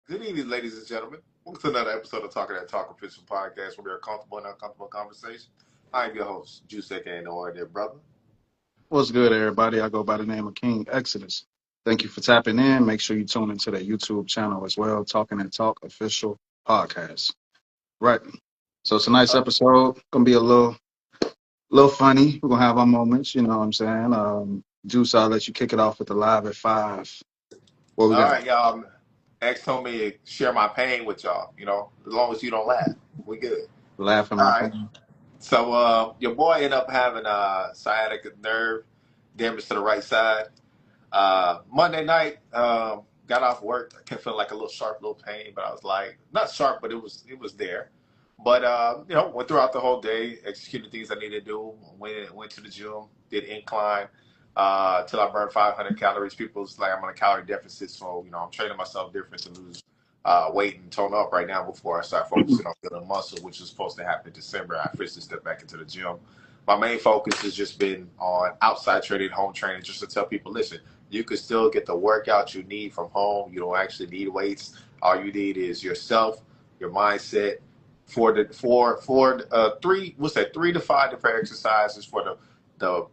Good evening, ladies and gentlemen. Welcome to another episode of Talking That Talk Official Podcast, where we are comfortable and uncomfortable conversation. I'm your host, Juice aka No Ordinary Brother. What's good, everybody? I go by the name of King Exodus. Thank you for tapping in. Make sure you tune into the YouTube channel as well, Talking and Talk Official Podcast. Right. So tonight's Uh, episode gonna be a little funny. We're gonna have our moments, you know what I'm saying? Juice, I'll let you kick it off with the live at 5. What we all got? right, y'all. X told me to share my pain with y'all. As long as you don't laugh, we good. Laughing All my right. pain. So, your boy ended up having sciatic nerve damage to the right side. Monday night, got off work. I kept feeling like a little sharp, little pain, but I was like, not sharp, but it was there. But went throughout the whole day, executed things I needed to do. Went to the gym, did incline till I burned 500 calories. People's like I'm on a calorie deficit, so I'm training myself different to lose weight and tone up right now before I start focusing on building muscle, which is supposed to happen in December. I officially stepped back into the gym. My main focus has just been on outside training, home training, just to tell people, listen, you can still get the workout you need from home. You don't actually need weights. All you need is yourself, your mindset. What's that? 3 to 5 different exercises for the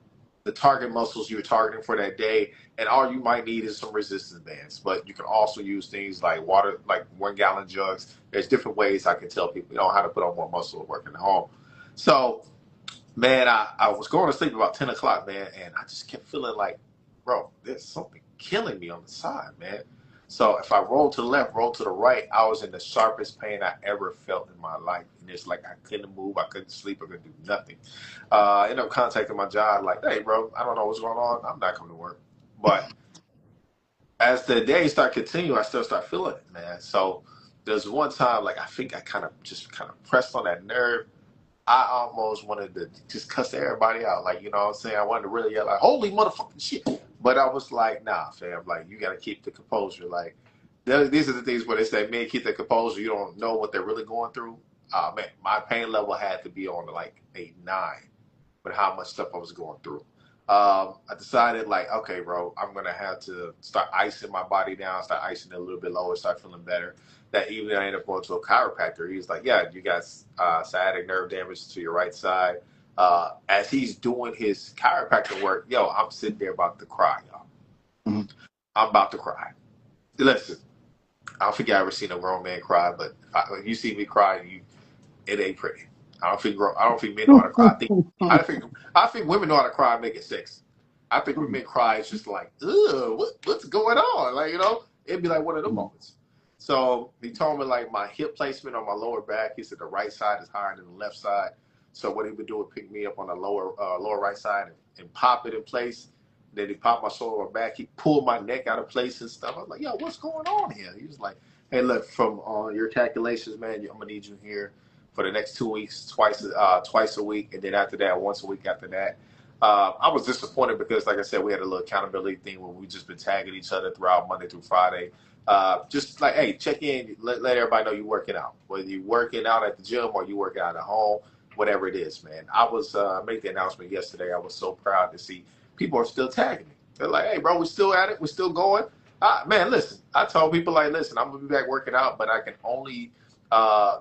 the target muscles you're targeting for that day. And all you might need is some resistance bands. But you can also use things like water, like 1 gallon jugs. There's different ways I can tell people, how to put on more muscle working at home. So man, I was going to sleep about 10 o'clock, man, and I just kept feeling like, bro, there's something killing me on the side, man. So if I roll to the left, roll to the right, I was in the sharpest pain I ever felt in my life. And it's like I couldn't move, I couldn't sleep, I couldn't do nothing. I ended up contacting my job, like, hey, bro, I don't know what's going on. I'm not coming to work. But as the days start continuing, I still start feeling it, man. So there's one time, like, I think I kind of pressed on that nerve. I almost wanted to just cuss everybody out. Like, you know what I'm saying? I wanted to really yell like, holy motherfucking shit. But I was like, nah, fam. Like, you got to keep the composure. Like, these are the things where they say, man, keep the composure. You don't know what they're really going through. Man, my pain level had to be on like a 9 with how much stuff I was going through. I decided like, okay, bro, I'm gonna have to start icing my body down, start icing it a little bit lower, start feeling better. That evening, I ended up going to a chiropractor. He's like, yeah, you got sciatic nerve damage to your right side. As he's doing his chiropractor work, yo, I'm sitting there about to cry, y'all. Mhm. I'm about to cry. Listen, I don't think I ever seen a grown man cry, but if you see me cry, it ain't pretty. I don't think men know how to cry. I think women know how to cry and make it sexy. I think when men cry, it's just like, ugh, what's going on? Like, it'd be like one of the moments. So he told me like my hip placement on my lower back. He said the right side is higher than the left side. So what he would do would pick me up on the lower right side and pop it in place. Then he popped my shoulder back. He pulled my neck out of place and stuff. I was like, yo, what's going on here? He was like, hey, look, from your calculations, man, I'm gonna need you here for the next 2 weeks, twice a week, and then after that, once a week after that. I was disappointed because, like I said, we had a little accountability thing where we just been tagging each other throughout Monday through Friday. Just like, hey, check in, let everybody know you're working out, whether you're working out at the gym or you working out at home, whatever it is, man. I was made the announcement yesterday. I was so proud to see people are still tagging me. They're like, hey, bro, we still at it, we're still going. Man, listen, I told people like, listen, I'm gonna be back working out, but I can only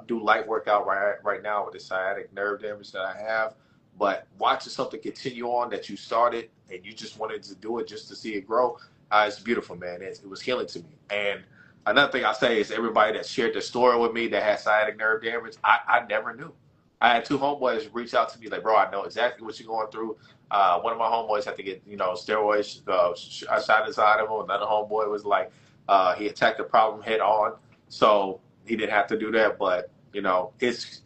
do light workout right now with the sciatic nerve damage that I have. But watching something continue on that you started and you just wanted to do it just to see it grow, it's beautiful, man. It was healing to me. And another thing I say is everybody that shared their story with me that had sciatic nerve damage, I never knew. I had two homeboys reach out to me like, bro, I know exactly what you're going through. One of my homeboys had to get, steroids shot inside of him. Another homeboy was like, he attacked the problem head on. So he didn't have to do that, but it's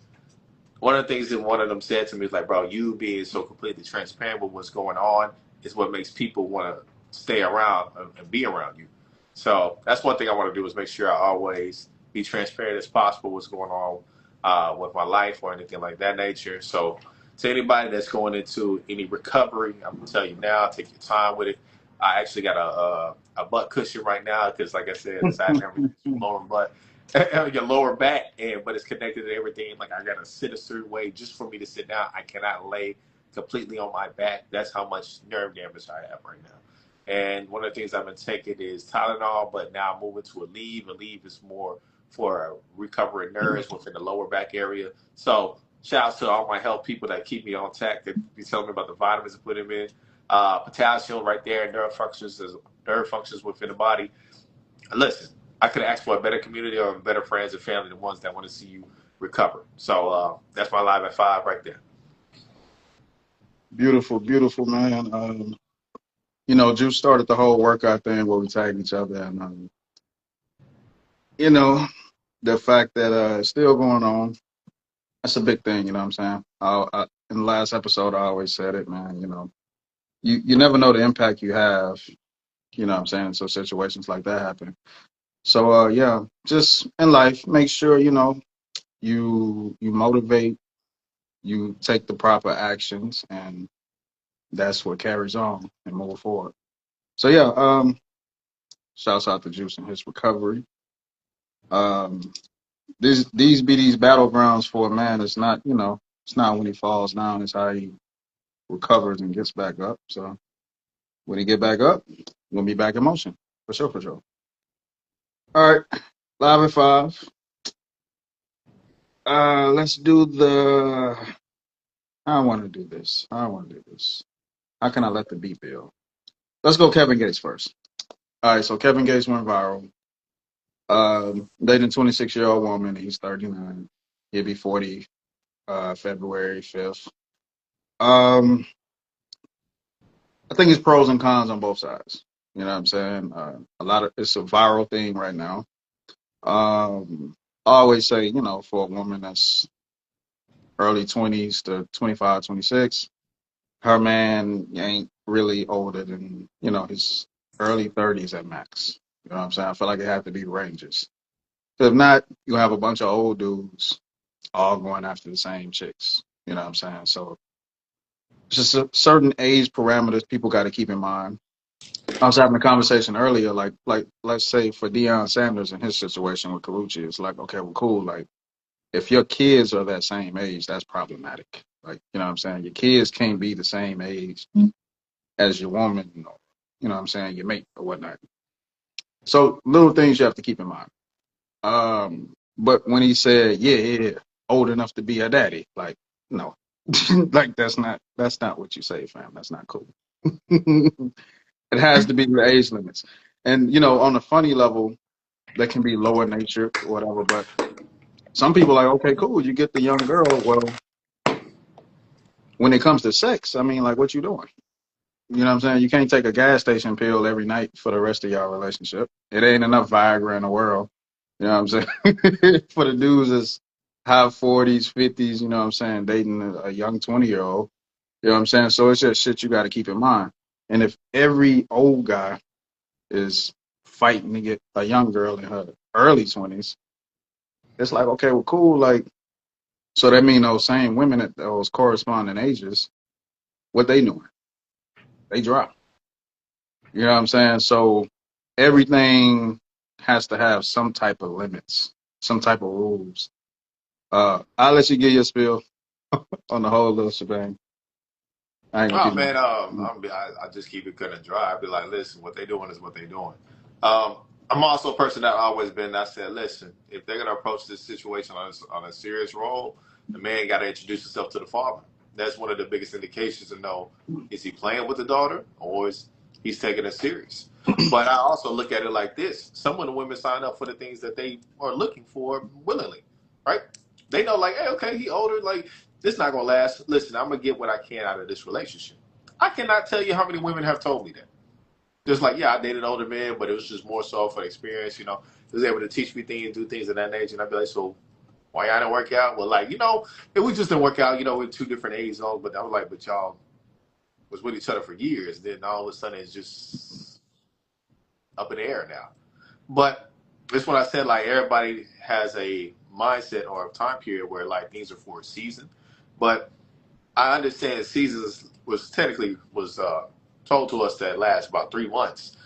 one of the things that one of them said to me is like, bro, you being so completely transparent with what's going on is what makes people want to stay around and be around you. So that's one thing I want to do is make sure I always be transparent as possible what's going on with my life or anything like that nature. So to anybody that's going into any recovery, I'm gonna tell you now, take your time with it. I actually got a butt cushion right now because, like I said, the side never lower butt. Your lower back, but it's connected to everything. Like I gotta sit a certain way just for me to sit down. I cannot lay completely on my back. That's how much nerve damage I have right now. And one of the things I've been taking is Tylenol, but now I'm moving to Aleve. Aleve is more for recovering nerves within the lower back area. So shout out to all my health people that keep me on track, that be telling me about the vitamins to put them in. Potassium right there, nerve functions within the body. Listen, I could ask for a better community or better friends and family than ones that want to see you recover. So that's my live at 5 right there. Beautiful, beautiful, man. You know, Juice started the whole workout thing where we tag each other, and you know, the fact that it's still going on, that's a big thing. You know what I'm saying? In the last episode, I always said it, man. You know, you never know the impact you have. You know what I'm saying? So situations like that happen. So yeah, just in life, make sure you motivate, you take the proper actions, and that's what carries on and move forward. So yeah, shouts out to Juice and his recovery. Um, these be these battlegrounds for a man. It's not, it's not when he falls down, it's how he recovers and gets back up. So when he get back up, we'll be back in motion. For sure, for sure. All right, live at 5. Let's do the I want to do this. I want to do this. How can I let the beat build? Let's go Kevin Gates first. All right, so Kevin Gates went viral. Dating 26-year-old woman. He's 39. He'll be 40 February 5th. I think it's pros and cons on both sides. You know what I'm saying? It's a viral thing right now. I always say, for a woman that's early 20s to 25, 26, her man ain't really older than, his early 30s at max. You know what I'm saying? I feel like it have to be ranges. If not, you have a bunch of old dudes all going after the same chicks. You know what I'm saying? So just certain age parameters people got to keep in mind. I was having a conversation earlier, like let's say for Deion Sanders and his situation with Kaluchi, it's like, okay, well, cool. Like, if your kids are that same age, that's problematic. Like, you know what I'm saying? Your kids can't be the same age as your woman, or, you know what I'm saying, your mate or whatnot. So little things you have to keep in mind. But when he said, yeah, old enough to be a daddy, like, no. Like that's not what you say, fam. That's not cool. It has to be the age limits. And on a funny level, that can be lower nature or whatever, but some people are like, okay, cool, you get the young girl. Well, when it comes to sex, I mean, like, what you doing? You know what I'm saying? You can't take a gas station pill every night for the rest of your relationship. It ain't enough Viagra in the world. You know what I'm saying? For the dudes that's high 40s, 50s, you know what I'm saying, dating a young 20-year-old. You know what I'm saying? So it's just shit you got to keep in mind. And if every old guy is fighting to get a young girl in her early 20s, it's like, okay, well, cool. Like, so that mean those same women at those corresponding ages, what they doing? They drop. You know what I'm saying? So everything has to have some type of limits, some type of rules. I'll let you get your spiel on the whole little shebang. I ain't gonna Oh keep man, you. I just keep it kind of dry. I be like, listen, what they doing is what they doing. Um, I'm also a person that always been. I said, listen, if they're gonna approach this situation on a serious role, the man got to introduce himself to the father. That's one of the biggest indications to know, is he playing with the daughter, or is he's taking it serious. But I also look at it like this: some of the women sign up for the things that they are looking for willingly, right? They know, like, hey, okay, he older, like, this not gonna last. Listen, I'm gonna get what I can out of this relationship. I cannot tell you how many women have told me that. Just like, yeah, I dated older men, but it was just more so for experience. He was able to teach me things, do things of that nature, and I'd be like, so why y'all didn't work out? Well, like, if we just didn't work out, we're two different ages old. But I was like, but y'all was with each other for years. Then all of a sudden, it's just up in the air now. But it's when I said, like, everybody has a mindset or a time period where, like, things are for a season. But I understand seasons was told to us that last about 3 months.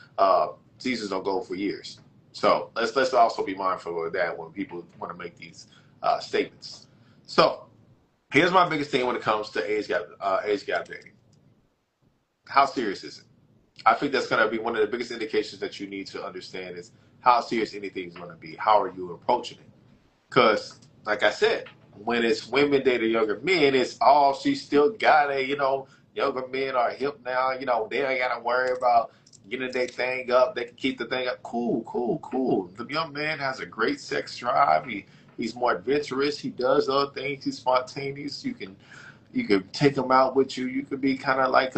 Seasons don't go for years, so let's also be mindful of that when people want to make these statements. So here's my biggest thing when it comes to age gap dating. How serious is it? I think that's going to be one of the biggest indications that you need to understand is how serious anything is going to be. How are you approaching it? Because, like I said, when it's women dating younger men, it's all she still got a, younger men are hip now. They ain't got to worry about getting their thing up. They can keep the thing up. Cool, cool, cool. The young man has a great sex drive. He's more adventurous. He does other things. He's spontaneous. You can take him out with you. You could be kind of like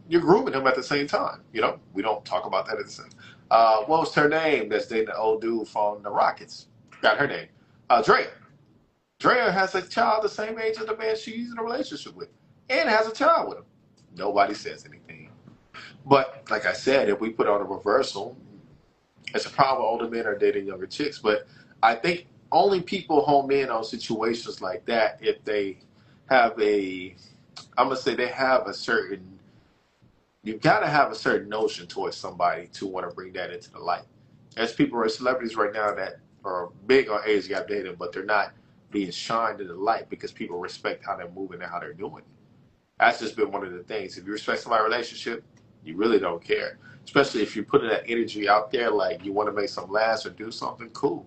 you're grooming him at the same time. We don't talk about that at the same. What was her name? That's dating the old dude from the Rockets. Got her name. Drea. Drea has a child the same age as the man she's in a relationship with, and has a child with him. Nobody says anything. But like I said, if we put on a reversal, it's a problem. Older men are dating younger chicks, but I think only people home in on situations like that if they have I'm gonna say they have a certain. You've got to have a certain notion towards somebody to want to bring that into the light. There's people are celebrities right now that are big on age gap dating, but they're not being shined in the light because people respect how they're moving and how they're doing it. That's just been one of the things. If you respect somebody's relationship, you really don't care. Especially if you're putting that energy out there, like you want to make some last or do something cool.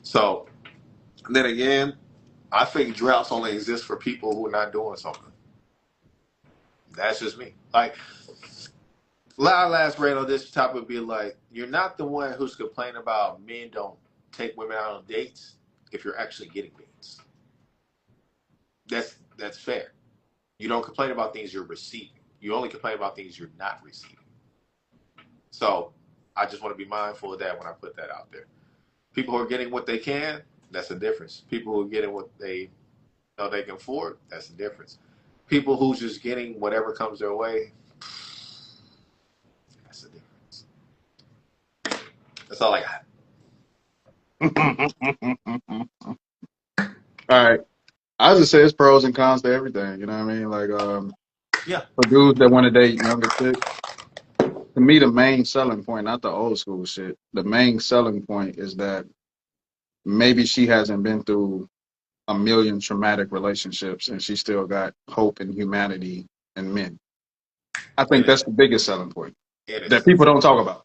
So then again, I think droughts only exist for people who are not doing something. That's just me. Like, last rate on this topic would be like, you're not the one who's complaining about men don't take women out on dates if you're actually getting dates. That's fair. You don't complain about things you're receiving. You only complain about things you're not receiving. So I just want to be mindful of that when I put that out there. People who are getting what they can, that's the difference. People who are getting what they know they can afford, that's the difference. People who's just getting whatever comes their way, that's the difference. That's all I got. All right. I just say it's pros and cons to everything. You know what I mean? Like, Yeah. for dudes that want to date younger chicks, to me, the main selling point, not the old school shit, the main selling point is that maybe she hasn't been through a million traumatic relationships and she still got hope in humanity and men. I think It is. that's the biggest selling point It that is. people don't talk about.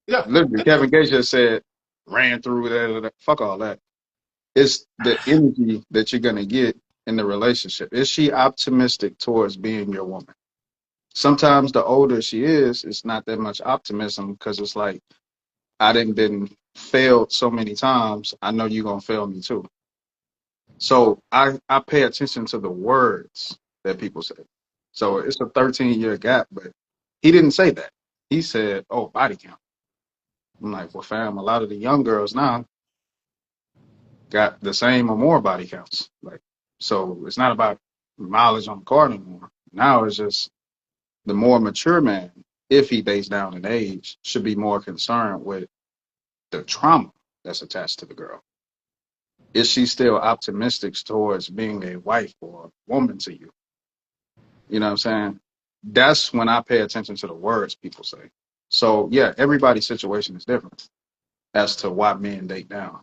Yeah. Literally, Kevin Gates just said, ran through that. Fuck all that. It's the energy that you're going to get in the relationship. Is she optimistic towards being your woman? Sometimes the older she is, it's not that much optimism because it's like, I done been failed so many times. I know you're going to fail me too. So I pay attention to the words that people say. So it's a 13-year gap, but he didn't say that. He said, oh, body count. I'm like, well, fam, a lot of the young girls now got the same or more body counts. Like, so it's not about mileage on the car anymore. Now it's just the more mature man, if he dates down in age, should be more concerned with the trauma that's attached to the girl. Is she still optimistic towards being a wife or a woman to you? You know what I'm saying? That's when I pay attention to the words people say. So yeah, everybody's situation is different as to why men date down.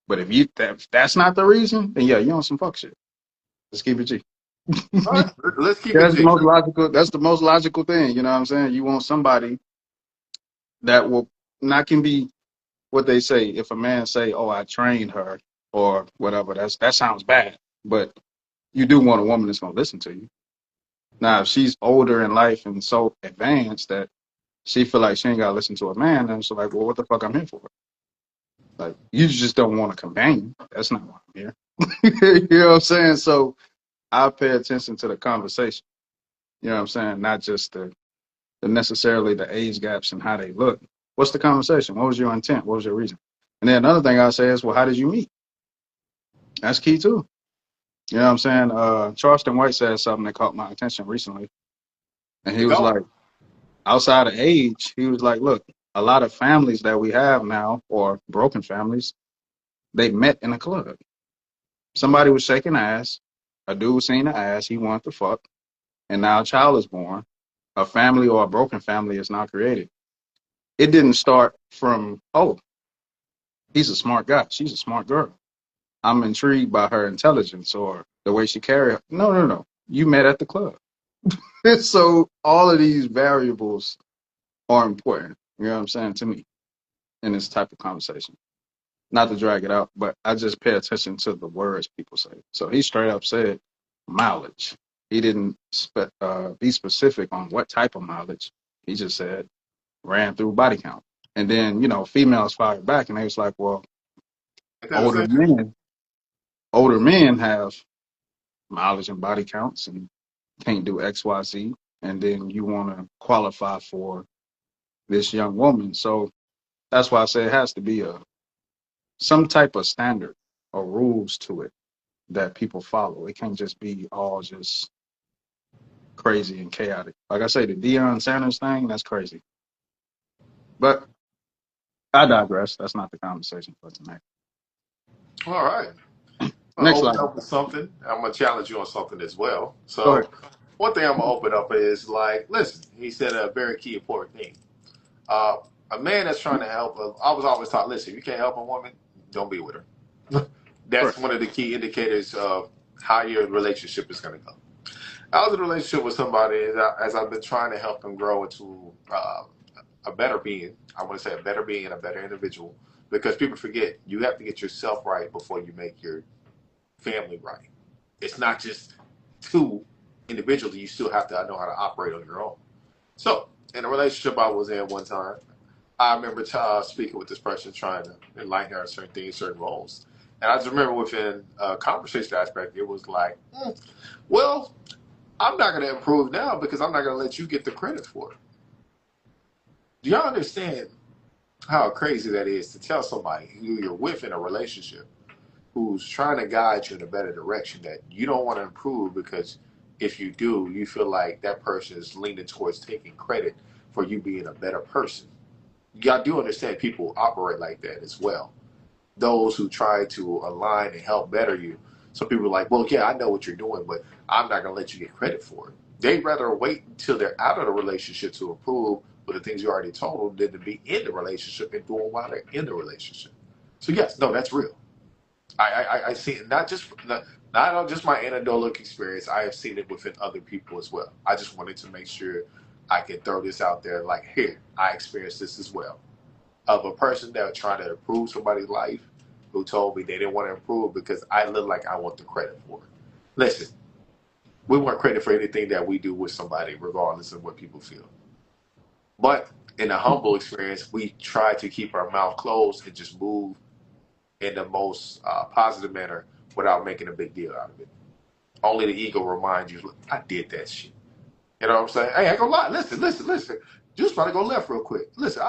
But if that's not the reason, then yeah, you on some fuck shit. Let's keep it G. All right. Let's keep it That's the G. most logical. That's the most logical thing. You know what I'm saying? You want somebody that will not can be what they say. If a man say, "Oh, I trained her," or whatever, that sounds bad. But you do want a woman that's gonna listen to you. Now, if she's older in life and so advanced that she feel like she ain't gotta listen to a man, then she's like, "Well, what the fuck I'm here for?" Like, you just don't want a companion. That's not why I'm here. You know what I'm saying? So I pay attention to the conversation. You know what I'm saying? Not just the necessarily the age gaps and how they look. What's the conversation? What was your intent? What was your reason? And then another thing I say is, well, how did you meet? That's key too. You know what I'm saying? Charleston White said something that caught my attention recently. And he was Go. like, outside of age, he was like, look, a lot of families that we have now, or broken families, they met in a club. Somebody was shaking ass, a dude was seeing the ass, he wanted to fuck, and now a child is born. A family or a broken family is now created. It didn't start from, oh, he's a smart guy, she's a smart girl. I'm intrigued by her intelligence or the way she carry her. No, no, no. You met at the club. So all of these variables are important. You know what I'm saying to me in this type of conversation. Not to drag it out, but I just pay attention to the words people say. So he straight up said mileage. He didn't be specific on what type of mileage. He just said ran through body count. And then, females fired back and they was like, well, Ain't that the older same? men, older men have mileage and body counts and can't do XYZ. And then you want to qualify for this young woman. So that's why I say it has to be some type of standard or rules to it that people follow. It can't just be all just crazy and chaotic. Like I say, the Deion Sanders thing, that's crazy. But I digress. That's not the conversation for tonight. All right. I'm gonna Next open slide. up with something. I'm gonna challenge you on something as well. Go ahead. So, one thing I'm gonna open up is like, listen. He said a very key important thing. Uh, a man that's trying to help. I was always taught, listen, if you can't help a woman, don't be with her. Correct. That's one of the key indicators of how your relationship is gonna go. I was in a relationship with somebody as I've been trying to help them grow into a better being. I want to say a better being, a better individual, because people forget you have to get yourself right before you make your family right. It's not just two individually. You still have to know how to operate on your own. So, in a relationship I was in one time, I remember speaking with this person, trying to enlighten her on certain things, certain roles. And I just remember within a conversation aspect, it was like, well, I'm not going to improve now because I'm not going to let you get the credit for it. Do y'all understand how crazy that is to tell somebody who you're with in a relationship who's trying to guide you in a better direction that you don't want to improve because if you do, you feel like that person is leaning towards taking credit for you being a better person. Y'all do understand people operate like that as well. Those who try to align and help better you. Some people are like, well, yeah, I know what you're doing, but I'm not going to let you get credit for it. They'd rather wait until they're out of the relationship to improve with the things you already told them than to be in the relationship and doing while they're in the relationship. So, yes, no, that's real. I see it not just my anecdotal experience. I have seen it within other people as well. I just wanted to make sure I could throw this out there. Like, here, I experienced this as well. Of a person that was trying to improve somebody's life, who told me they didn't want to improve because I look like I want the credit for it. Listen, we want credit for anything that we do with somebody, regardless of what people feel. But in a humble experience, we try to keep our mouth closed and just move in the most positive manner without making a big deal out of it. Only the ego reminds you, look, I did that shit. You know what I'm saying? Hey, I ain't gonna lie. Listen. Just about to go left real quick. Listen,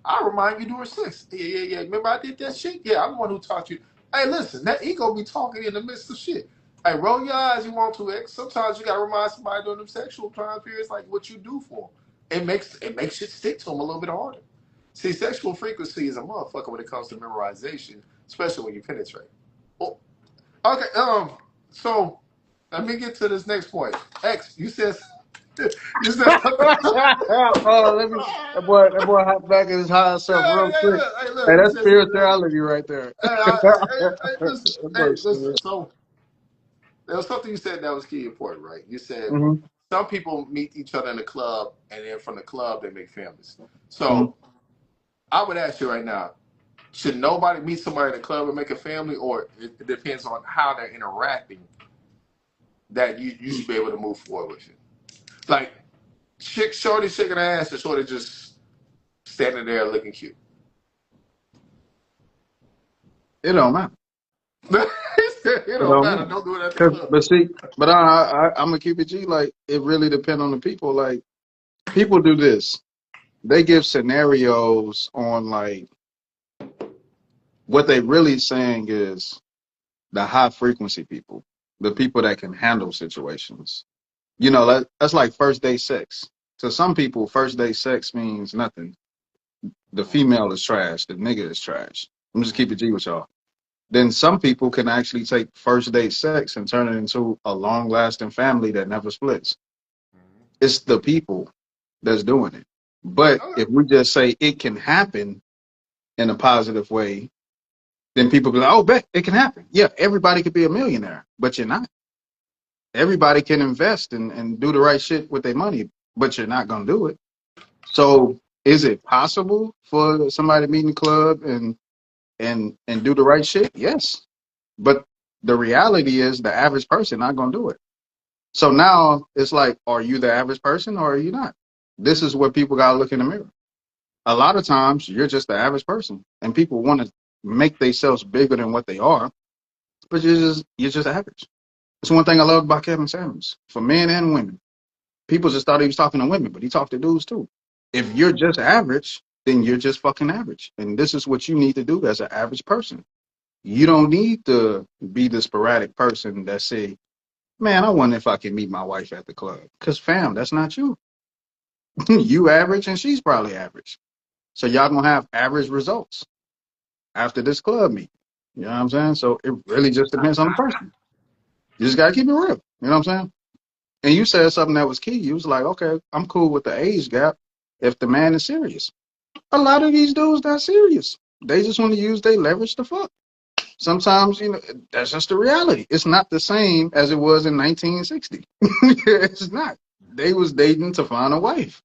I remind you doing six. Yeah. Remember I did that shit? Yeah, I'm the one who taught you. Hey, listen, that ego be talking in the midst of shit. Hey, roll your eyes you want to, X. Sometimes you gotta remind somebody during them sexual time periods like what you do for them. It makes it stick to them a little bit harder. See, sexual frequency is a motherfucker when it comes to memorization, especially when you penetrate. Oh, okay, so let me get to this next point. X, you said you said something. Oh, that boy hop back in his high self real quick. Hey, Hey, look, you that's said something. spirituality right there. Listen, That boy's listen. serious. So there was something you said that was key important, right? You said Mhm, some people meet each other in the club, and then from the club they make families. mhm. So I would ask you right now: should nobody meet somebody in the club and make a family, or it depends on how they're interacting that you should be able to move forward with it? Like shorty shaking her ass, or shorty just standing there looking cute. It don't matter. It It don't don't matter. matter. Don't do it at the 'Cause- club. but see, but I'm gonna keep it G. Like it really depends on the people. Like people do this. They give scenarios on like what they really saying is the high frequency people, the people that can handle situations. That's like first day sex. To some people, first day sex means nothing. The female is trash. The nigga is trash. I'm just keep it G with y'all. Then some people can actually take first date sex and turn it into a long lasting family that never splits. It's the people that's doing it. But Okay. if we just say it can happen in a positive way, then people be like, oh, bet it can happen. Yeah, everybody could be a millionaire, but you're not. Everybody can invest and do the right shit with their money, but you're not gonna do it. So is it possible for somebody to meet in the club and do the right shit? Yes. But the reality is the average person not gonna do it. So now it's like, are you the average person or are you not? This is where people gotta look in the mirror. A lot of times you're just the average person and people want to make themselves bigger than what they are, but you're just average. That's one thing I love about Kevin Samuels. For men and women. People just thought he was talking to women, but he talked to dudes too. If you're just average, then you're just fucking average. And this is what you need to do as an average person. You don't need to be the sporadic person that say, man, I wonder if I can meet my wife at the club. Because fam, that's not you. You average and she's probably average. So y'all gonna have average results after this club meet. You know what I'm saying? So it really just depends on the person. You just gotta keep it real. You know what I'm saying? And you said something that was key. You was like, okay, I'm cool with the age gap if the man is serious. A lot of these dudes not serious. They just want to use their leverage to fuck. Sometimes, that's just the reality. It's not the same as it was in 1960. It's not. They was dating to find a wife.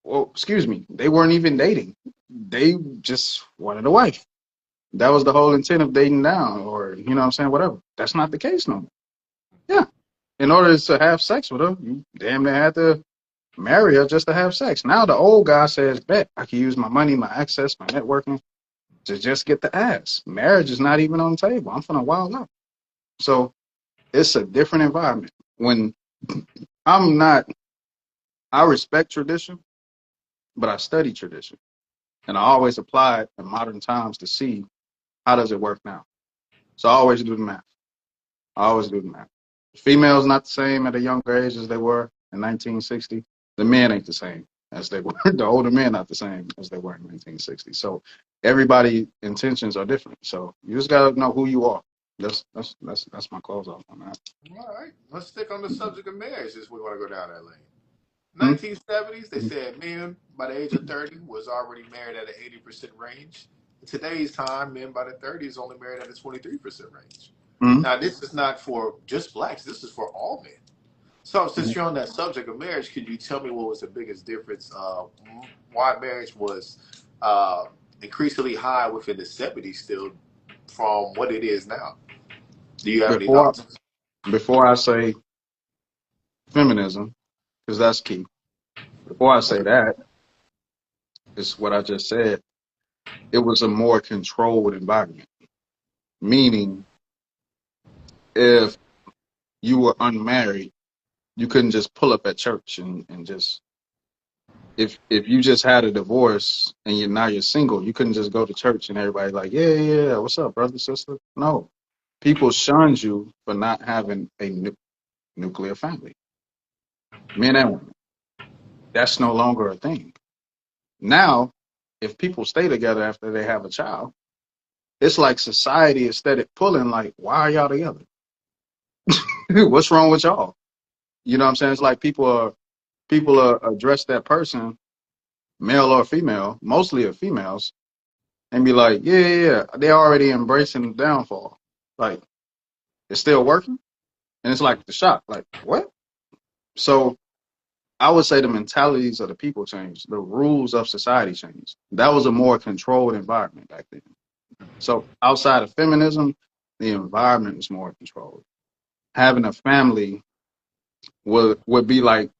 Well, excuse me, they weren't even dating. They just wanted a wife. That was the whole intent of dating down, or you know what I'm saying, whatever. That's not the case no more. Yeah. In order to have sex with her, you damn near had to marry her just to have sex. Now the old guy says, bet I can use my money, my access, my networking to just get the ass. Marriage is not even on the table. I'm finna wild out. So it's a different environment. When I'm not, I respect tradition, but I study tradition. And I always apply it in modern times to see how does it work now. So I always do the math. I always do the math. Females not the same at a younger age as they were in 1960. The men ain't the same as they were. The older men not the same as they were in 1960. So everybody intentions are different. So you just gotta know who you are. That's my close off on that. All right, let's stick on the subject of marriage since we want to go down that lane. Hmm? 1970s, they said men by the age of 30 was already married at an 80% range. In today's time, men by the 30s only married at a 23% range. Hmm. Now, this is not for just blacks. This is for all men. So, since Hmm. you're on that subject of marriage, could you tell me what was the biggest difference? Why marriage was uh, increasingly high within the 70s still from what it is now? Do you have any Before thoughts? before I say feminism, because that's key. Before I say that, is what I just said. It was a more controlled environment. Meaning, if you were unmarried, you couldn't just pull up at church and just if you just had a divorce and now you're single, you couldn't just go to church and everybody like, yeah, yeah, yeah, what's up, brother, sister? No. People shunned you for not having a nuclear family, men and women. That's no longer a thing. Now, if people stay together after they have a child, it's like society instead of pulling, like, why are y'all together? What's wrong with y'all? You know what I'm saying? It's like people are address that person, male or female, mostly of females, and be like, yeah, yeah, yeah, they're already embracing the downfall. Like, it's still working. And it's like the shock, like, what? So I would say the mentalities of the people changed. The rules of society changed. That was a more controlled environment back then. So outside of feminism, the environment was more controlled. Having a family would be like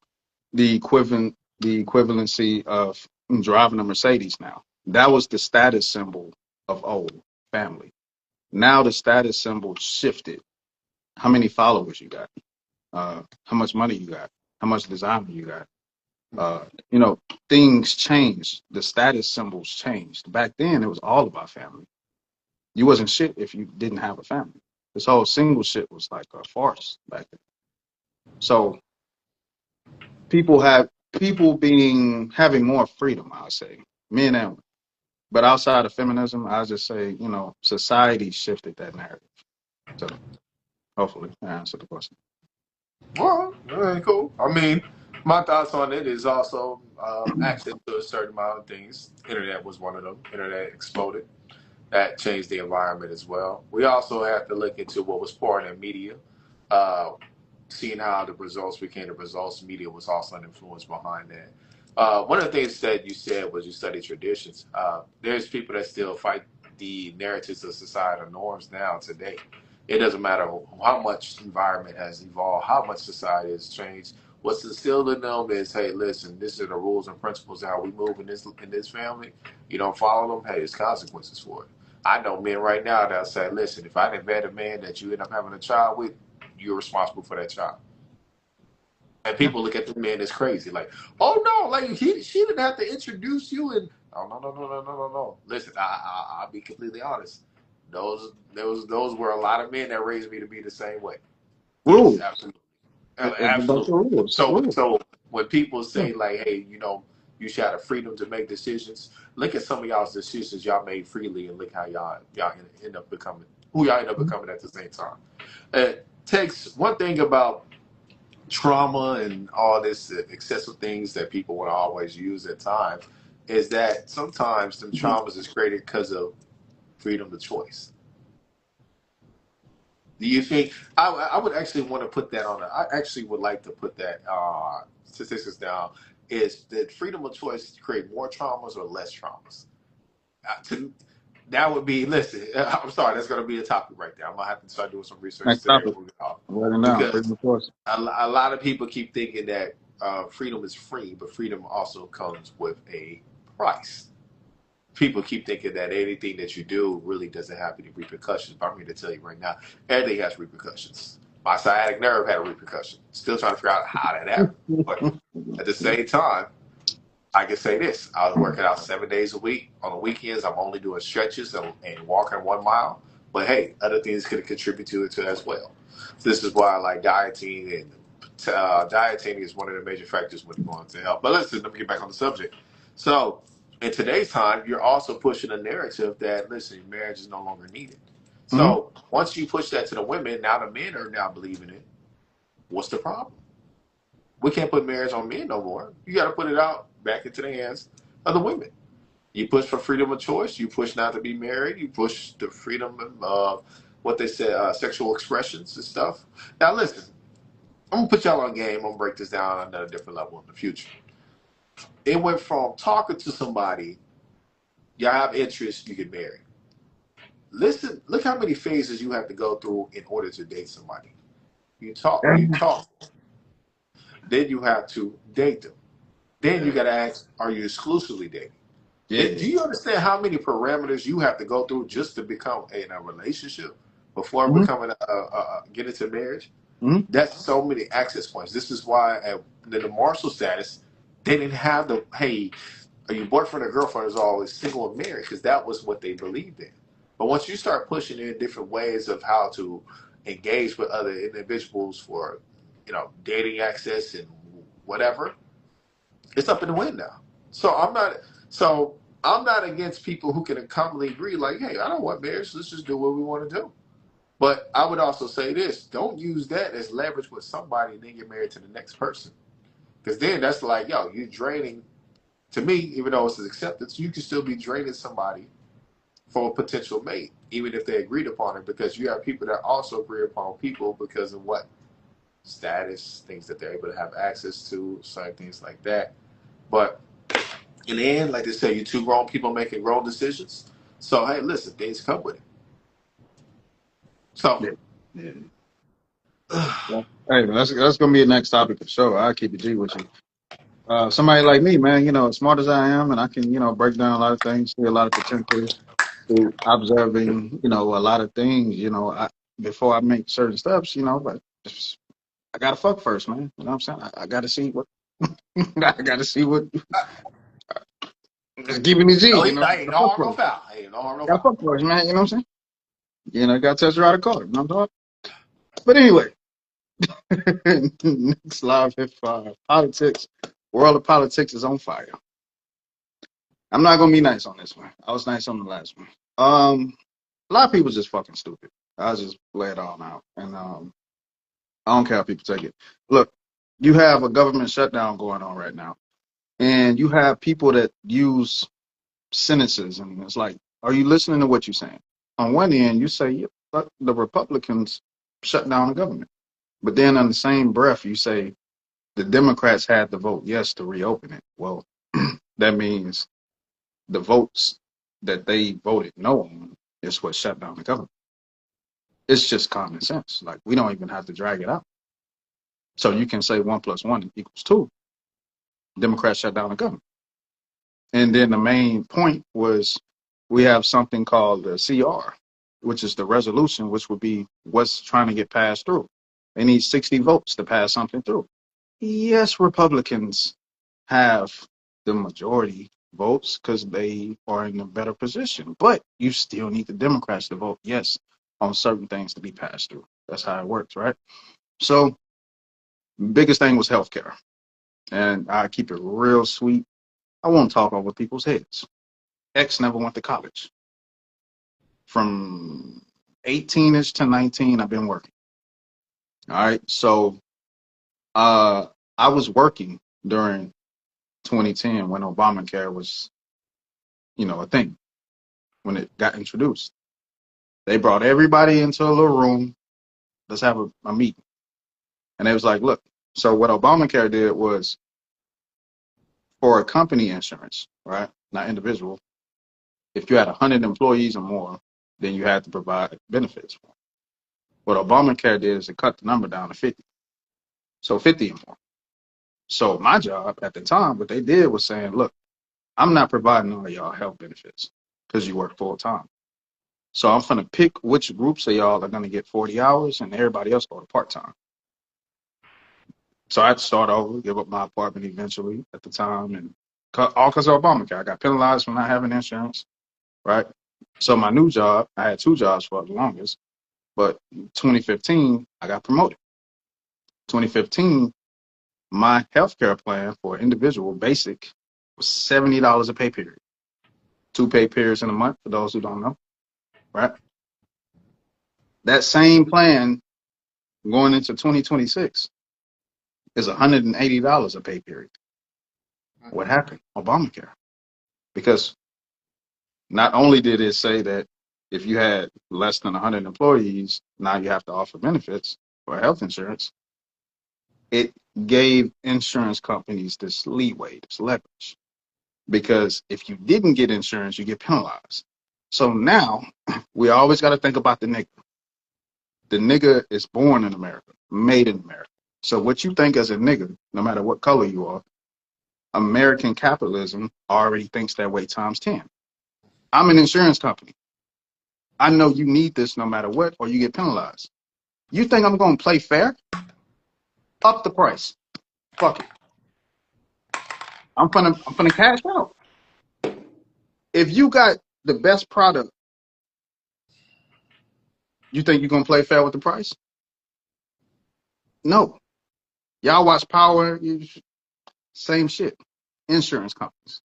the equivalency of driving a Mercedes now. That was the status symbol of old family. Now the status symbol shifted. How many followers you got? How much money you got? How much designer you got? Uh, you know, things changed. The status symbols changed. Back then, it was all about family. You wasn't shit if you didn't have a family. This whole single shit was like a farce back then. So people being having more freedom, I'll say, men and women. But outside of feminism, I just say, society shifted that narrative. So hopefully I answered the question. Well, cool. I mean, my thoughts on it is also access to a certain amount of things. Internet was one of them. Internet exploded. That changed the environment as well. We also have to look into what was pouring in media. Uh, seeing how the results became the results, media was also an influence behind that. One of the things that you said was you study traditions. There's people that still fight the narratives of societal norms now today. It doesn't matter how much environment has evolved, how much society has changed. What's instilled in them is, hey, listen, this are the rules and principles of how we move in this family. You don't follow them, hey, there's consequences for it. I know men right now that say, listen, if I invent a man that you end up having a child with, you're responsible for that child. And Yeah. people look at the men as crazy, like, oh no, like she didn't have to introduce you, and oh no. Listen, I'll be completely honest. Those were a lot of men that raised me to be the same way. Yes, Rules. absolutely. It's about the Absolutely. rules. Rules. So when people Yeah. say like, hey, you should have the freedom to make decisions, look at some of y'all's decisions y'all made freely, and look how y'all end up becoming who y'all end up Mhm. becoming at the same time. It takes one thing about trauma and all this excessive things that people want to always use at times is that sometimes them traumas is created because of freedom of choice. Do you think I would actually want to put that on? I actually would like to put that statistics down. Is that freedom of choice create more traumas or less traumas? To, that would be listen. I'm sorry, that's going to be a topic right there. I'm gonna have to start doing some research Next today topic. before we get off Writing down. Freedom because of choice. a lot of people keep thinking that freedom is free, but freedom also comes with a price. People keep thinking that anything that you do really doesn't have any repercussions. But I'm here to tell you right now, everything has repercussions. My sciatic nerve had a repercussion. Still trying to figure out how that happened. But at the same time, I can say this. I was working out 7 days a week. On the weekends, I'm only doing stretches and walking 1 mile. But hey, other things could contribute to it too as well. This is why I like dieting, and dieting is one of the major factors when you're going to health. But listen, let me get back on the subject. So in today's time, you're also pushing a narrative that, listen, marriage is no longer needed. Hmm. So once you push that to the women, now the men are now believing it. What's the problem? We can't put marriage on men no more. You got to put it out back into the hands of the women. You push for freedom of choice. You push not to be married. You push the freedom of what they said, sexual expressions and stuff. Now, listen, I'm gonna put y'all on game. I'm gonna break this down at a different level in the future. It went from talking to somebody, y'all have interest, you get married. Listen, look how many phases you have to go through in order to date somebody. You talk, then you have to date them. Then you got to ask, are you exclusively dating? Yeah. Do you understand how many parameters you have to go through just to become in a relationship before Hmm. becoming get into marriage? Hmm. That's so many access points. This is why at the Marshall status, they didn't have the hey, are you boyfriend or girlfriend is always single and married because that was what they believed in. But once you start pushing in different ways of how to engage with other individuals for, dating access and whatever, it's up in the wind now. So I'm not against people who can commonly agree, like, hey, I don't want marriage. Let's just do what we want to do. But I would also say this: don't use that as leverage with somebody and then get married to the next person, because then that's like, yo, you're draining. To me, even though it's an acceptance, you can still be draining somebody for a potential mate, even if they agreed upon it, because you have people that also agree upon people because of what status, things that they're able to have access to, certain things like that. But in the end, like they say, you two grown people making grown decisions. So hey, listen, things come with it. So Yeah. Yeah. Well, hey, that's gonna be the next topic for sure. I'll keep it G with you. Somebody like me, man, as smart as I am, and I can, break down a lot of things, see a lot of potential through observing, a lot of things, before I make certain steps, but just, I gotta fuck first, man. You know what I'm saying? I gotta see what I gotta see what just keeping it G, no, gotta ain't no fuck harm, no first. foul. Ain't no harm, no Gotta foul. fuck first, man, you know what I'm saying? Gotta test her out of court, you know what I'm talking? But anyway, next live hit five. Politics. World of politics is on fire. I'm not gonna be nice on this one. I was nice on the last one. A lot of people just fucking stupid. I'll just lay it all out. And I don't care how people take it. Look, you have a government shutdown going on right now. And you have people that use sentences and it's like, are you listening to what you're saying? On one end, you say, yeah, but the Republicans shut down the government. But then on the same breath, you say the Democrats had to vote yes to reopen it. Well, that means the votes that they voted no on is what shut down the government. It's just common sense. Like, we don't even have to drag it out. So you can say 1 + 1 = 2. Democrats shut down the government. And then the main point was we have something called the CR, which is the resolution, which would be what's trying to get passed through. They need 60 votes to pass something through. Yes, Republicans have the majority votes because they are in a better position, but you still need the Democrats to vote yes on certain things to be passed through. That's how it works, right? So biggest thing was healthcare. And I keep it real sweet. I won't talk over people's heads. X never went to college. From 18ish to 19, I've been working. All right. So I was working during 2010 when Obamacare was, a thing, when it got introduced. They brought everybody into a little room. Let's have a meeting. And they was like, look, so what Obamacare did was for a company insurance, right? Not individual. If you had 100 employees or more, then you had to provide benefits. What Obamacare did is it cut the number down to 50. So 50 and more. So my job at the time, what they did was saying, look, I'm not providing all y'all health benefits because you work full time. So I'm going to pick which groups of y'all are going to get 40 hours and everybody else go to part time. So I had to start over, give up my apartment eventually at the time, and all because of Obamacare. I got penalized for not having insurance, right? So my new job, I had 2 jobs for the longest, but 2015, I got promoted. 2015, my healthcare plan for individual basic was $70 a pay period. 2 pay periods in a month, for those who don't know, right? That same plan going into 2026 is $180 a pay period. What happened? Obamacare. Because not only did it say that if you had less than 100 employees, now you have to offer benefits for health insurance, it gave insurance companies this leeway, this leverage. Because if you didn't get insurance, you get penalized. So now we always got to think about the nigga. The nigga is born in America, made in America. So what you think as a nigga, no matter what color you are, American capitalism already thinks that way times 10. I'm an insurance company. I know you need this no matter what, or you get penalized. You think I'm going to play fair? Up the price. Fuck it. I'm gonna cash out. If you got the best product, you think you're going to play fair with the price? No. Y'all watch Power, same shit. Insurance companies.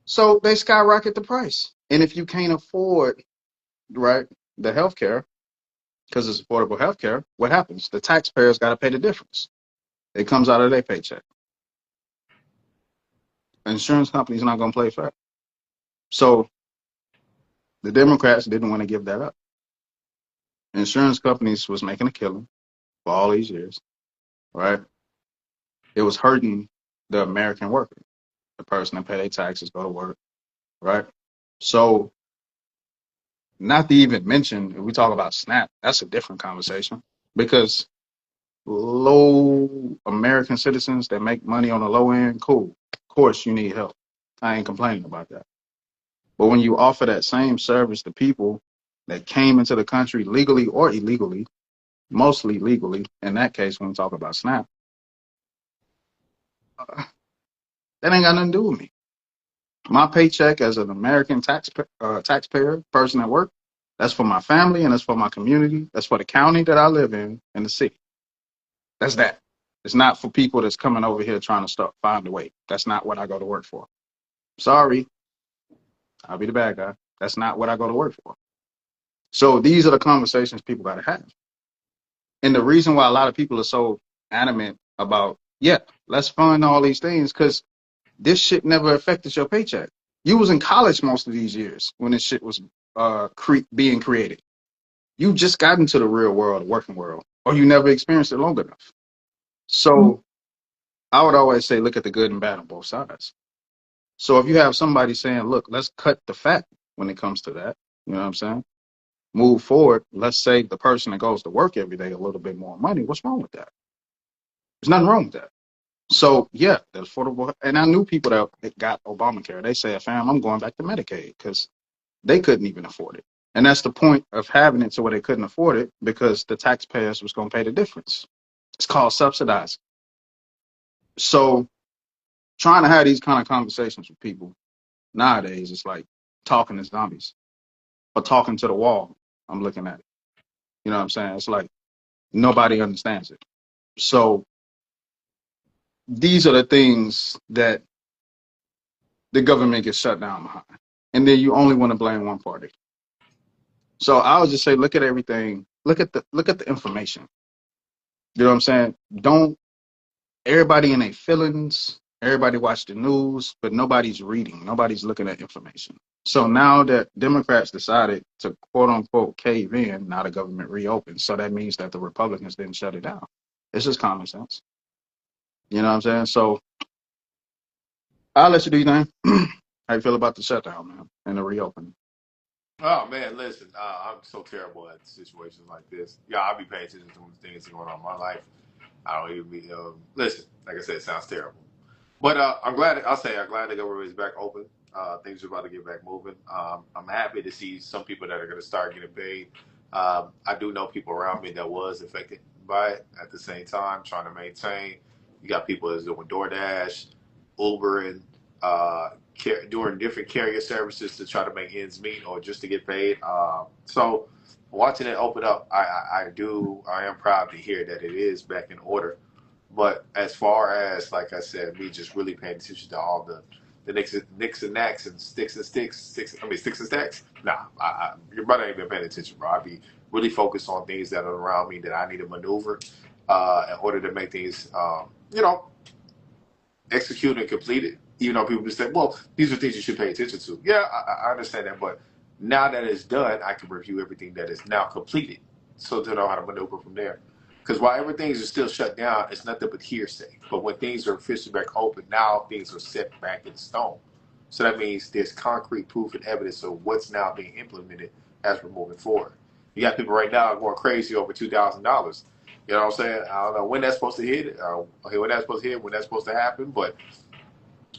So they skyrocket the price. And if you can't afford, right, the healthcare, because it's affordable healthcare, what happens? The taxpayers got to pay the difference. It comes out of their paycheck. Insurance companies not going to play fair. So the Democrats didn't want to give that up. Insurance companies was making a killing for all these years, right? It was hurting the American worker, the person that pay their taxes, go to work, right? So not to even mention, if we talk about SNAP, that's a different conversation because low American citizens that make money on the low end, cool. Of course, you need help. I ain't complaining about that. But when you offer that same service to people that came into the country legally or illegally, mostly legally, in that case, when we talk about SNAP, that ain't got nothing to do with me. My paycheck as an American taxpayer, person at work, that's for my family and that's for my community. That's for the county that I live in and the city. That's that. It's not for people that's coming over here trying to find a way. That's not what I go to work for. Sorry, I'll be the bad guy. That's not what I go to work for. So these are the conversations people got to have. And the reason why a lot of people are so adamant about, yeah, let's fund all these things, because this shit never affected your paycheck. You was in college most of these years when this shit was being created. You just got into the real world, the working world, or you never experienced it long enough. So I would always say, look at the good and bad on both sides. So if you have somebody saying, look, let's cut the fat when it comes to that, you know what I'm saying? Move forward. Let's save the person that goes to work every day a little bit more money. What's wrong with that? There's nothing wrong with that. So yeah, the affordable. And I knew people that got Obamacare. They said, fam, I'm going back to Medicaid because they couldn't even afford it. And that's the point of having it, so where they couldn't afford it because the taxpayers was going to pay the difference. It's called subsidizing. So trying to have these kind of conversations with people nowadays, it's like talking to zombies or talking to the wall. I'm looking at it. You know what I'm saying? It's like nobody understands it. So these are the things that the government gets shut down behind. And then you only want to blame one party. So I would just say, look at everything. Look at the information. You know what I'm saying? Don't everybody in their feelings. Everybody watch the news, but nobody's reading. Nobody's looking at information. So now that Democrats decided to quote unquote cave in, now the government reopens. So that means that the Republicans didn't shut it down. It's just common sense. You know what I'm saying? So I'll let you do your thing. How you feel about the shutdown, man, and the reopening? Oh man, listen, I'm so terrible at situations like this. Yeah, I'll be paying attention to the things that are going on in my life. I don't even be listen. Like I said, it sounds terrible, but I'm glad. I'm glad the government is back open. Things are about to get back moving. I'm happy to see some people that are going to start getting paid. I do know people around me that was affected by it. At the same time, trying to maintain. You got people that's doing DoorDash, Uber, and doing different carrier services to try to make ends meet or just to get paid. So watching it open up, I am proud to hear that it is back in order. But as far as, like I said, me just really paying attention to all the nicks and knacks and sticks and stacks. Nah, your brother ain't been paying attention, bro. I be really focused on things that are around me that I need to maneuver in order to make things, executed and completed. Even though people just say, well, these are things you should pay attention to. Yeah, I understand that. But now that it's done, I can review everything that is now completed so to know how to maneuver from there. Because while everything is still shut down, it's nothing but hearsay. But when things are officially back open, now things are set back in stone. So that means there's concrete proof and evidence of what's now being implemented as we're moving forward. You got people right now going crazy over $2,000. You know what I'm saying? I don't know when that's supposed to hit, when that's supposed to hit, when that's supposed to happen, but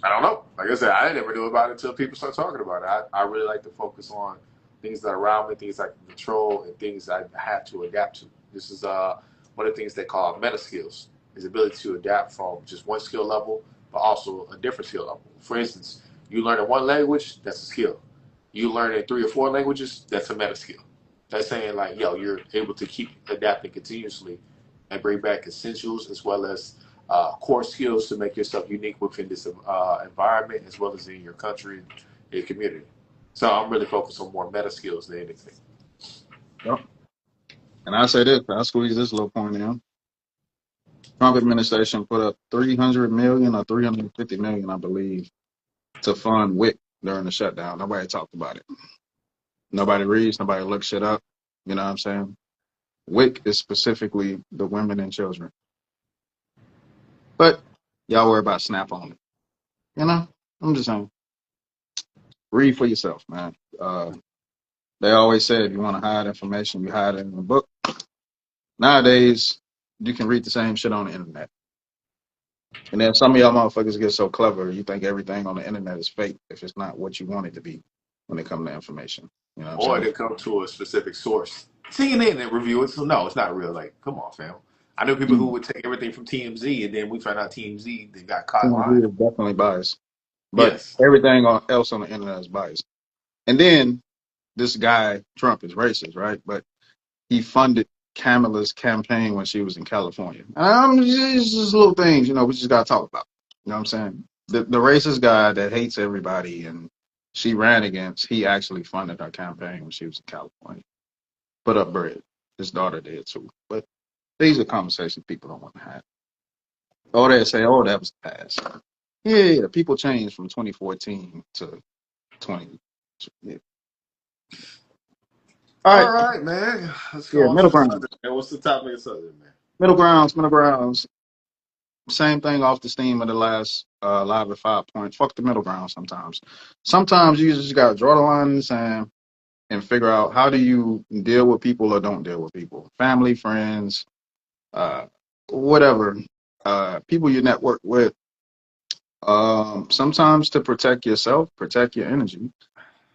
I don't know. Like I said, I never knew about it until people start talking about it. I really like to focus on things that are around me, things I can control, and things I have to adapt to. This is one of the things they call meta skills, is the ability to adapt from just one skill level, but also a different skill level. For instance, you learn in one language, that's a skill. You learn in 3 or 4 languages, that's a meta skill. That's saying like, yo, you're able to keep adapting continuously and bring back essentials as well as core skills to make yourself unique within this environment as well as in your country and your community. So I'm really focused on more meta skills than anything. Yep. And I say this, I squeeze this little point in. Trump administration put up 300 million or 350 million, I believe, to fund WIC during the shutdown. Nobody talked about it. Nobody reads, nobody looks shit up. You know what I'm saying? WIC is specifically the women and children. But y'all worry about Snap on it. You know? I'm just saying. Read for yourself, man. They always say if you want to hide information, you hide it in a book. Nowadays, you can read the same shit on the internet. And then some of y'all motherfuckers get so clever, you think everything on the internet is fake if it's not what you want it to be when it comes to information. You know what I'm Or saying? they come to a specific source. CNN didn't review it, so no, it's not real. Like, come on, fam. I know people who would take everything from TMZ, and then we find out TMZ they got caught lying. TMZ is definitely biased. But Yes. everything else on the internet is biased. And then this guy, Trump, is racist, right? But he funded Kamala's campaign when she was in California. It's just little things, we just got to talk about. You know what I'm saying? The racist guy that hates everybody and she ran against, he actually funded her campaign when she was in California. Put up bread. His daughter did too. But these are conversations people don't want to have. Oh, they say, oh, that was the past. Yeah, people changed from 2014 to 20. Yeah. All All right. right, man. Let's go Yeah, on to middle the Southern. grounds. Man. What's the topic of Southern, man? Middle grounds, middle grounds. Same thing off the steam of the last live at 5 points. Fuck the middle ground sometimes. Sometimes you just gotta draw the line in the sand and figure out how do you deal with people or don't deal with people. Family, friends, uh, whatever. People you network with. Sometimes to protect yourself, protect your energy,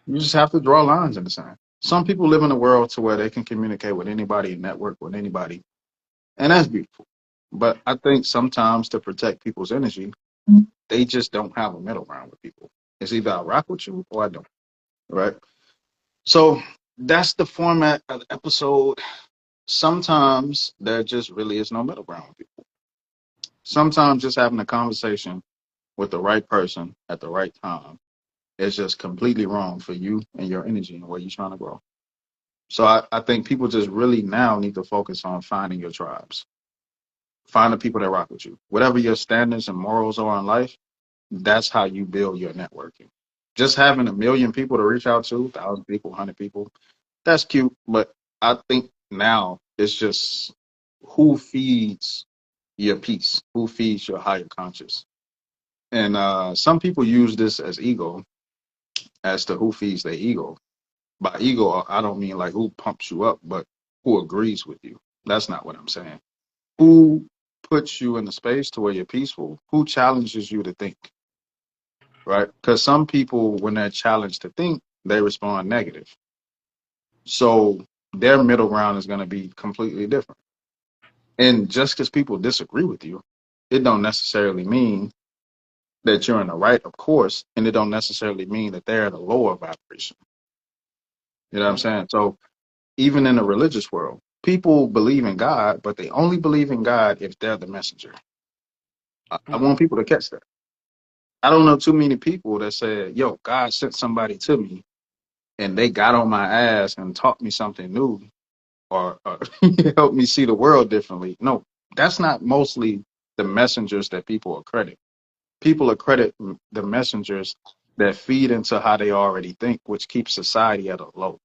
you just have to draw lines in the sand. Some people live in a world to where they can communicate with anybody, network with anybody, and that's beautiful. But I think sometimes to protect people's energy, they just don't have a middle ground with people. It's either I rock with you or I don't, right? So that's the format of the episode. Sometimes there just really is no middle ground with people. Sometimes just having a conversation with the right person at the right time is just completely wrong for you and your energy and where you're trying to grow. So I think people just really now need to focus on finding your tribes. Find the people that rock with you. Whatever your standards and morals are in life, that's how you build your networking. Just having a million people to reach out to, 1,000 people, 100 people, that's cute. But I think now it's just who feeds your peace, who feeds your higher conscious. And some people use this as ego, as to who feeds their ego. By ego, I don't mean like who pumps you up, but who agrees with you. That's not what I'm saying. Who puts you in the space to where you're peaceful? Who challenges you to think? Right? Because some people, when they're challenged to think, they respond negative. So their middle ground is going to be completely different. And just because people disagree with you, it don't necessarily mean that you're in the right, of course, and it don't necessarily mean that they're at a lower vibration. You know what I'm saying? So even in the religious world, people believe in God, but they only believe in God if they're the messenger. I want people to catch that. I don't know too many people that said, yo, God sent somebody to me and they got on my ass and taught me something new or helped me see the world differently. No, that's not mostly the messengers that people accredit. People accredit the messengers that feed into how they already think, which keeps society at a low.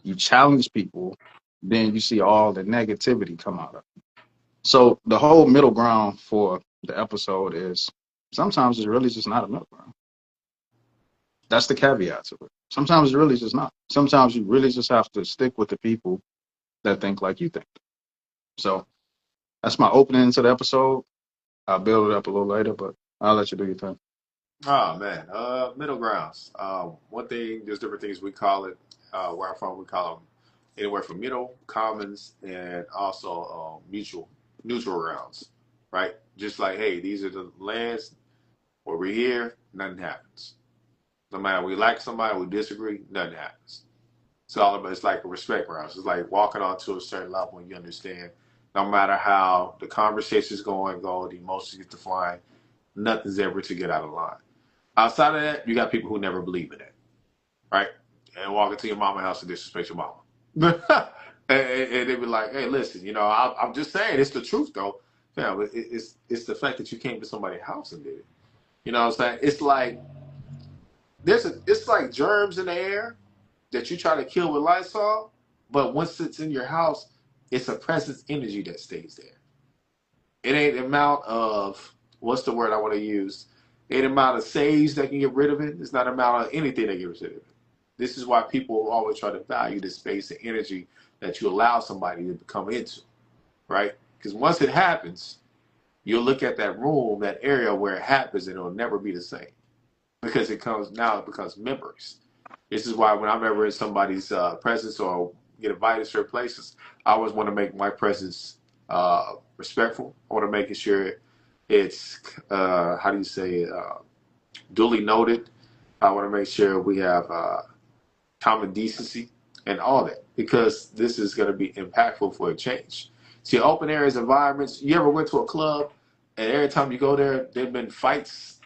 You challenge people, then you see all the negativity come out of it. So the whole middle ground for the episode is sometimes it's really just not a middle ground. That's the caveat to it. Sometimes it's really just not. Sometimes you really just have to stick with the people that think like you think. So that's my opening to the episode. I'll build it up a little later, but I'll let you do your thing. Oh man, middle grounds. One thing, there's different things we call it. Where I'm from, we call them anywhere from middle, commons, and also mutual, neutral grounds. Right? Just like, hey, these are the lands where we're here, nothing happens. No matter we like somebody, we disagree, nothing happens. It's all about, it's like a respect grounds. It's like walking onto a certain level when you understand. No matter how the conversation's going, the emotions get defined, nothing's ever to get out of line. Outside of that, you got people who never believe in it, right? And walk into your mama's house and disrespect your mama. And they be like, hey, listen, I'm just saying, it's the truth, though. Yeah, but it's the fact that you came to somebody's house and did it. You know what I'm saying? It's like it's like germs in the air that you try to kill with Lysol, but once it's in your house, it's a presence energy that stays there. It ain't the amount of what's the word I want to use? It ain't the amount of sage that can get rid of it. It's not the amount of anything that gets rid of it. This is why people always try to value the space and energy that you allow somebody to come into, right? Because once it happens, you'll look at that room, that area where it happens, and it'll never be the same because it becomes memories. This is why when I'm ever in somebody's presence or get invited to certain places, I always want to make my presence respectful. I want to make sure it's how do you say it, duly noted. I want to make sure we have common decency and all that because this is going to be impactful for a change. See, open areas environments. You ever went to a club and every time you go there, there've been fights,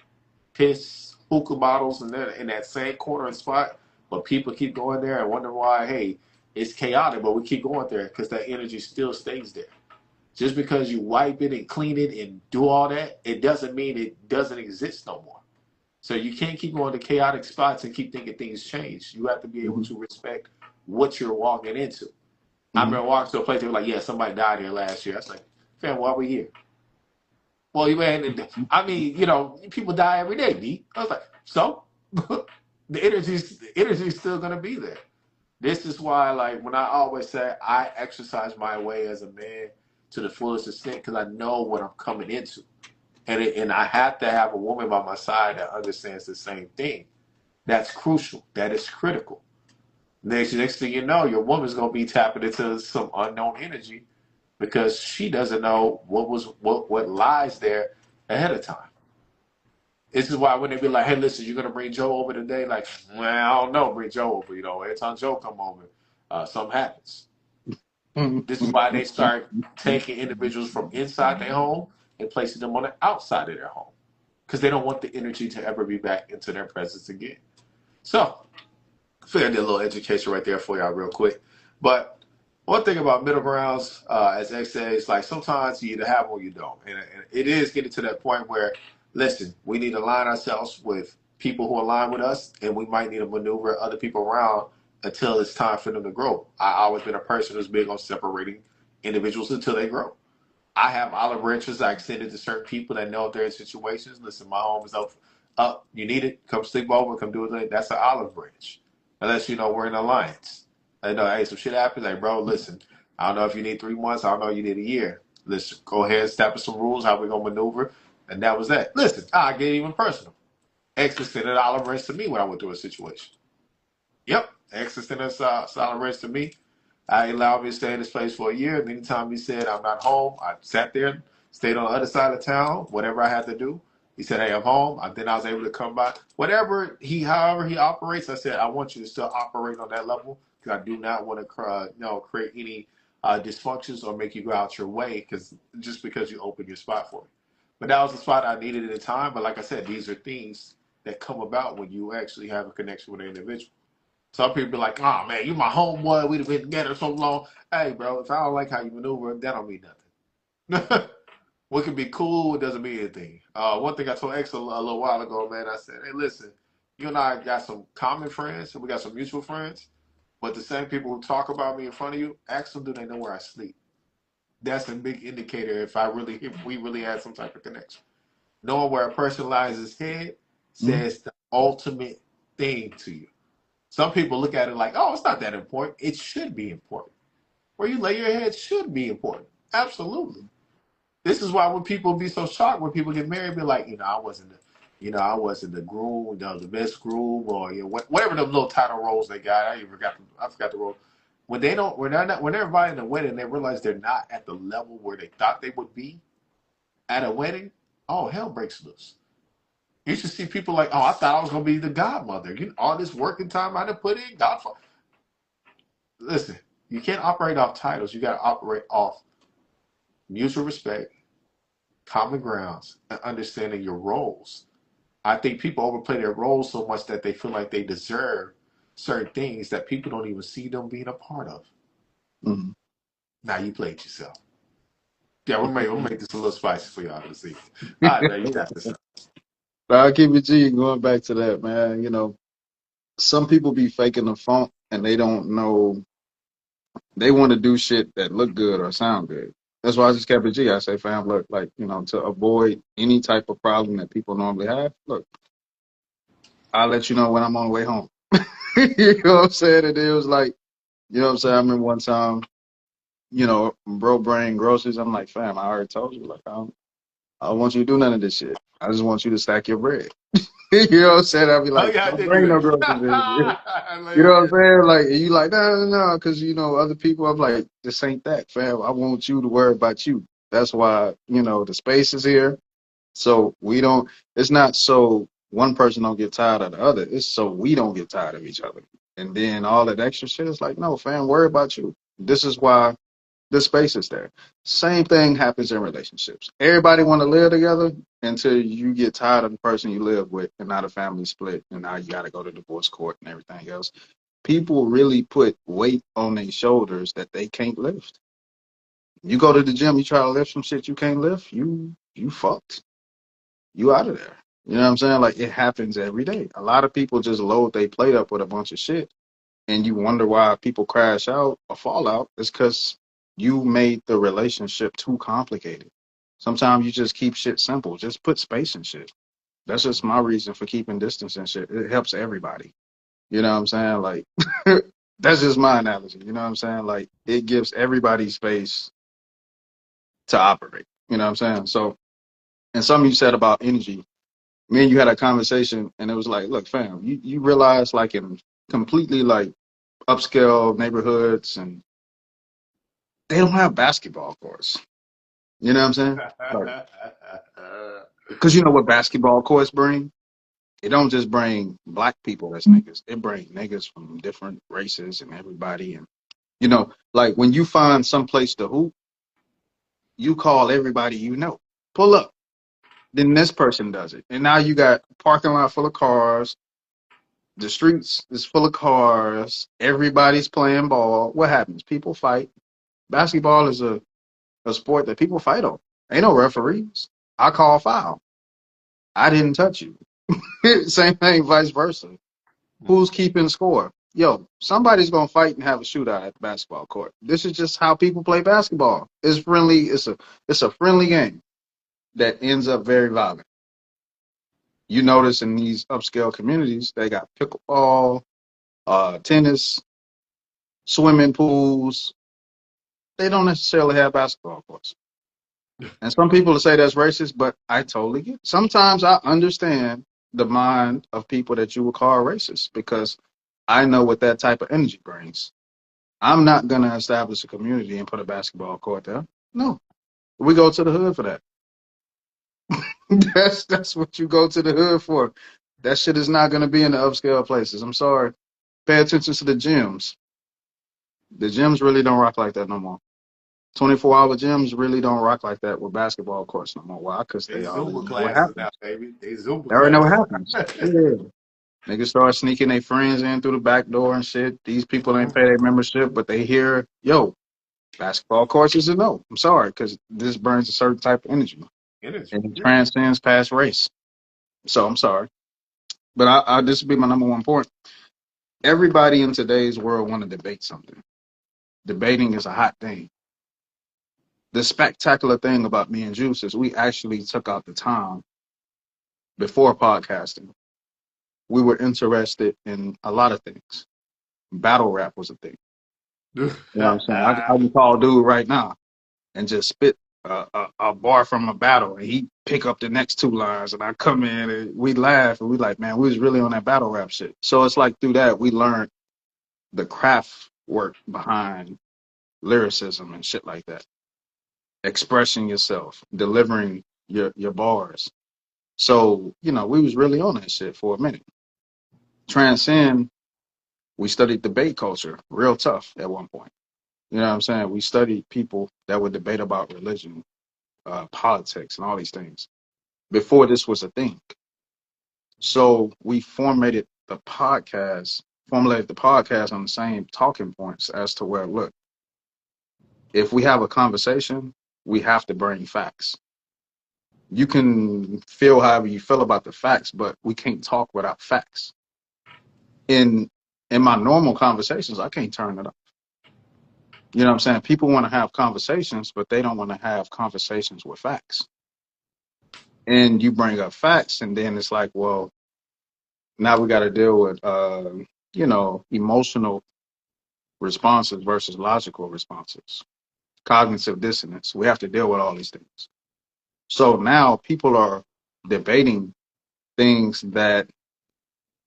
piss, hookah bottles, and they're in that same corner and spot. But people keep going there and wonder why. Hey, it's chaotic, but we keep going there because that energy still stays there. Just because you wipe it and clean it and do all that, it doesn't mean it doesn't exist no more. So you can't keep going to chaotic spots and keep thinking things change. You have to be able Hmm. to respect what you're walking into. I Mm-hmm. remember walking to a place, they were like, yeah, somebody died here last year. I was like, fam, why are we here? Well, you man, I mean, people die every day, B. I was like, so the energy's still gonna be there. This is why, like, when I always say I exercise my way as a man to the fullest extent, because I know what I'm coming into, and I have to have a woman by my side that understands the same thing. That's crucial. That is critical. Next thing you know, your woman's gonna be tapping into some unknown energy because she doesn't know what lies there ahead of time. This is why when they be like, "Hey, listen, you're gonna bring Joe over today," like, well, I don't know, bring Joe over. Every time Joe come over, something happens. This is why they start taking individuals from inside their home and placing them on the outside of their home because they don't want the energy to ever be back into their presence again. So, I figured I did a little education right there for y'all real quick. But one thing about middle grounds, as X says, like sometimes you either have or you don't. And it is getting to that point where, listen, we need to align ourselves with people who align with us, and we might need to maneuver other people around until it's time for them to grow. I always been a person who's big on separating individuals until they grow. I have olive branches I extended to certain people that know if they're in situations. Listen, my home is up. You need it? Come sleep over. Come do it. That's an olive branch. Unless we're in alliance. I know, hey, some shit happens. Like, bro, listen. I don't know if you need 3 months. I don't know if you need a year. Let's go ahead and establish some rules how we gonna maneuver. And that was that. Listen, I get even personal. Ex extended olive branch to me when I went through a situation. Yep, ex extended olive branch to me. I allowed me to stay in this place for a year. And anytime he said I'm not home, I sat there, stayed on the other side of town, whatever I had to do. He said, hey, I'm home. Then I was able to come by. However he operates, I said, I want you to still operate on that level because I do not want to create any dysfunctions or make you go out your way just because you opened your spot for me. But that was the spot I needed at the time. But like I said, these are things that come about when you actually have a connection with an individual. Some people be like, oh man, you my homeboy, we've been together so long. Hey bro, if I don't like how you maneuver, that don't mean nothing. What can be cool, it doesn't mean anything. One thing I told X a little while ago, man, I said, hey listen, you and I got some common friends and we got some mutual friends, but the same people who talk about me in front of you, ask them, do they know where I sleep? That's a big indicator if we really had some type of connection. Knowing where a person lies his head says the ultimate thing to you. Some people look at it like, oh, it's not that important. It should be important. Where you lay your head should be important. Absolutely. This is why when people be so shocked when people get married, be like, I wasn't the groom, the best groom, or whatever the little title roles they got. I forgot the role. When they're invited to a wedding, they realize they're not at the level where they thought they would be at a wedding. Oh, hell breaks loose. You should see people like, oh, I thought I was gonna be the godmother. All this working time I done put in, Godfather. Listen, you can't operate off titles. You got to operate off mutual respect, common grounds, and understanding your roles. I think people overplay their roles so much that they feel like they deserve certain things that people don't even see them being a part of. Mm-hmm. Now you played yourself. Yeah, we'll make this a little spicy for y'all to see. All right, man, you got this. But I'll keep it G. Going back to that, man. Some people be faking the funk and they don't know. They want to do shit that look good or sound good. That's why I just kept it G. I say, fam, look, like, to avoid any type of problem that people normally have, look, I'll let you know when I'm on the way home. You know what I'm saying? And it was like, you know what I'm saying? I remember one time, bro bring groceries. I'm like, fam, I already told you, like, I don't want you to do none of this shit. I just want you to stack your bread. You know what I'm saying? I'll be Oh like, yeah, I don't did do bring no that. groceries in. I love You know what I'm that. saying? Like, and you like, no, because, other people, I'm like, this ain't that, fam. I want you to worry about you. That's why, the space is here. So it's not so one person don't get tired of the other. It's so we don't get tired of each other. And then all that extra shit is like, no, fam, worry about you. This is why the space is there. Same thing happens in relationships. Everybody want to live together until you get tired of the person you live with, and now the family split, and now you got to go to divorce court and everything else. People really put weight on their shoulders that they can't lift. You go to the gym, you try to lift some shit you can't lift, you fucked. You out of there. You know what I'm saying? Like, it happens every day. A lot of people just load their plate up with a bunch of shit, and you wonder why people crash out or fall out, it's because you made the relationship too complicated. Sometimes you just keep shit simple. Just put space and shit. That's just my reason for keeping distance and shit. It helps everybody. You know what I'm saying? Like, that's just my analogy. You know what I'm saying? Like, it gives everybody space to operate. You know what I'm saying? So, and something you said about energy, me and you had a conversation, and it was like, look, fam, you realize, like, in completely, like, upscale neighborhoods, and they don't have basketball courts. You know what I'm saying? Like, because you know what basketball courts bring? It don't just bring black people as niggas. It bring niggas from different races and everybody. And you know, like when you find some place to hoop, you call everybody you know. Pull up. Then this person does it. And now you got a parking lot full of cars. The streets is full of cars. Everybody's playing ball. What happens? People fight. Basketball is a sport that people fight on. Ain't no referees. I call foul. I didn't touch you. Same thing, vice versa. Who's keeping score? Yo, somebody's gonna fight and have a shootout at the basketball court. This is just how people play basketball. It's friendly. It's a friendly game that ends up very violent. You notice in these upscale communities, they got pickleball, tennis, swimming pools. They don't necessarily have basketball courts. And some people will say that's racist, but I totally get it. Sometimes I understand the mind of people that you would call racist because I know what that type of energy brings. I'm not going to establish a community and put a basketball court there. No, we go to the hood for that. That's what you go to the hood for. That shit is not going to be in the upscale places. I'm sorry. Pay attention to the gyms. The gyms really don't rock like that no more. 24-hour gyms really don't rock like that with basketball courts no more. Why? Because They they already Zumba know what classes happens. now, baby. They Zumba They already know what classes. happens. Yeah. Niggas start sneaking their friends in through the back door and shit. These people ain't pay their membership, but they hear, yo, basketball courts is a no. I'm sorry, because this burns a certain type of energy. Energy. And it Yeah. transcends past race. So I'm sorry. But this would be my number one point. Everybody in today's world want to debate something. Debating is a hot thing. The spectacular thing about me and Juice is we actually took out the time before podcasting. We were interested in a lot of things. Battle rap was a thing. You know what I'm saying? I can call a dude right now and just spit a bar from a battle, and he pick up the next two lines, and I come in and we laugh, and we like, man, we was really on that battle rap shit. So it's like through that we learned the craft work behind lyricism and shit like that, expressing yourself, delivering your bars. So you know, we was really on that shit for a minute. Transcend, we studied debate culture real tough at one point. You know what I'm saying? We studied people that would debate about religion, politics, and all these things before this was a thing. So we formulated the podcast on the same talking points as to where, look, if we have a conversation, we have to bring facts. You can feel however you feel about the facts, but we can't talk without facts. In my normal conversations, I can't turn it up. You know what I'm saying? People want to have conversations, but they don't want to have conversations with facts. And you bring up facts, and then it's like, well, now we got to deal with, emotional responses versus logical responses, cognitive dissonance. We have to deal with all these things. So now people are debating things that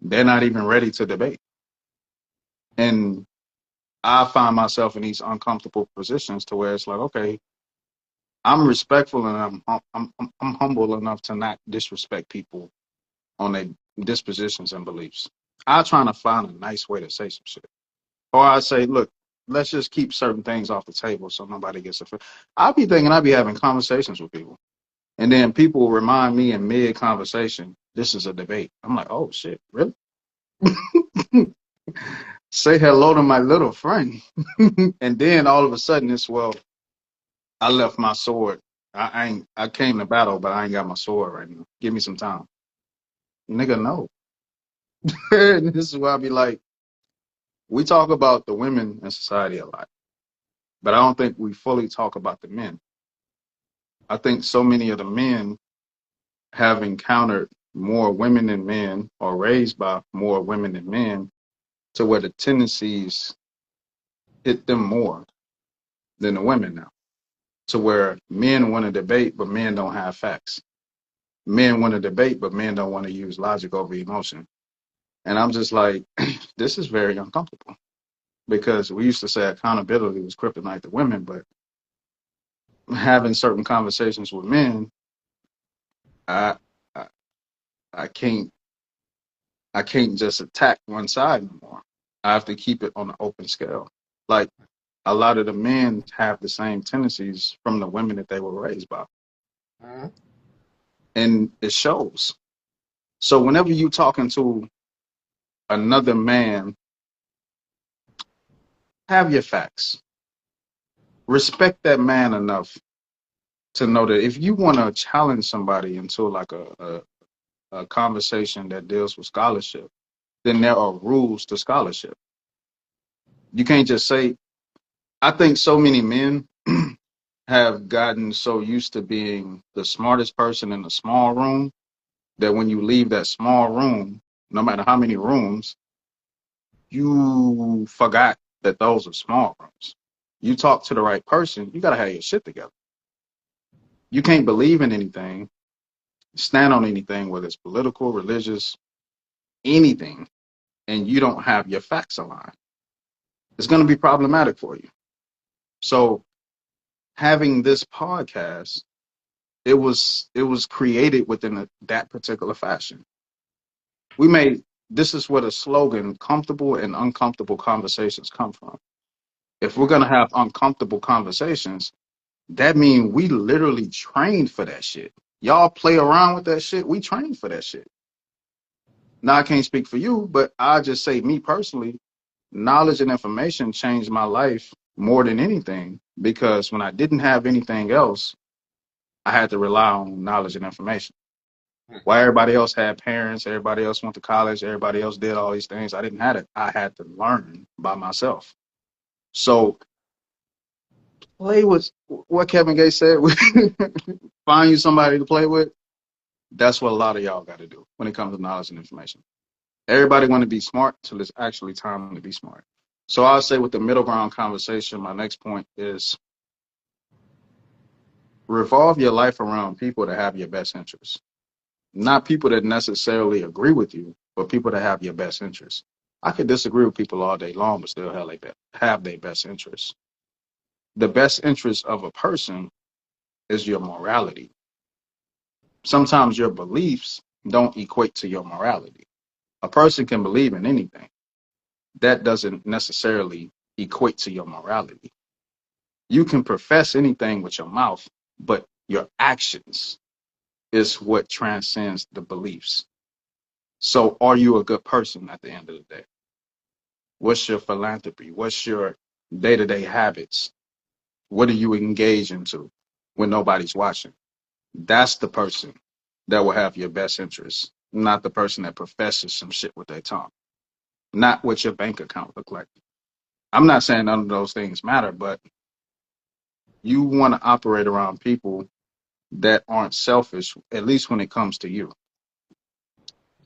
they're not even ready to debate. And I find myself in these uncomfortable positions to where it's like, okay, I'm respectful and I'm humble enough to not disrespect people on their dispositions and beliefs. I trying to find a nice way to say some shit. Or I say, look, let's just keep certain things off the table so nobody gets offended. I'll be thinking I'll be having conversations with people. And then people will remind me in mid conversation, this is a debate. I'm like, oh shit, really? Say hello to my little friend. And then all of a sudden it's, well, I left my sword. I came to battle, but I ain't got my sword right now. Give me some time. Nigga, no. And this is why I be like, we talk about the women in society a lot, but I don't think we fully talk about the men. I think so many of the men have encountered more women than men or raised by more women than men to where the tendencies hit them more than the women now. To where men want to debate, but men don't have facts. Men want to debate, but men don't want to use logic over emotion. And I'm just like, this is very uncomfortable because we used to say accountability was kryptonite to women, but having certain conversations with men, I, I, I can't, I can't just attack one side anymore. I have to keep it on an open scale. Like a lot of the men have the same tendencies from the women that they were raised by, Mhm. and it shows. So whenever you talking to another man, have your facts. Respect that man enough to know that if you want to challenge somebody into like a conversation that deals with scholarship, then there are rules to scholarship. You can't just say, I think so many men have gotten so used to being the smartest person in a small room that when you leave that small room, no matter how many rooms, you forgot that those are small rooms. You talk to the right person, you got to have your shit together. You can't believe in anything, stand on anything, whether it's political, religious, anything, and you don't have your facts aligned. It's going to be problematic for you. So having this podcast, it was created within that particular fashion. We made this is where the slogan "comfortable and uncomfortable conversations" come from. If we're gonna have uncomfortable conversations, that means we literally trained for that shit. Y'all play around with that shit. We trained for that shit. Now I can't speak for you, but I just say me personally, knowledge and information changed my life more than anything because when I didn't have anything else, I had to rely on knowledge and information. While everybody else had parents, everybody else went to college, everybody else did all these things, I didn't have it. I had to learn by myself. So play with what Kevin Gates said. Find you somebody to play with. That's what a lot of y'all got to do when it comes to knowledge and information. Everybody want to be smart till it's actually time to be smart. So I'll say with the middle ground conversation, my next point is revolve your life around people that have your best interests. Not people that necessarily agree with you, but people that have your best interests. I could disagree with people all day long, but still have their best interests. The best interest of a person is your morality. Sometimes your beliefs don't equate to your morality. A person can believe in anything. That doesn't necessarily equate to your morality. You can profess anything with your mouth, but your actions is what transcends the beliefs. So are you a good person at the end of the day? What's your philanthropy? What's your day-to-day habits? What do you engage into when nobody's watching? That's the person that will have your best interest, not the person that professes some shit with their tongue, not what your bank account look like. I'm not saying none of those things matter, but you want to operate around people that aren't selfish, at least when it comes to you.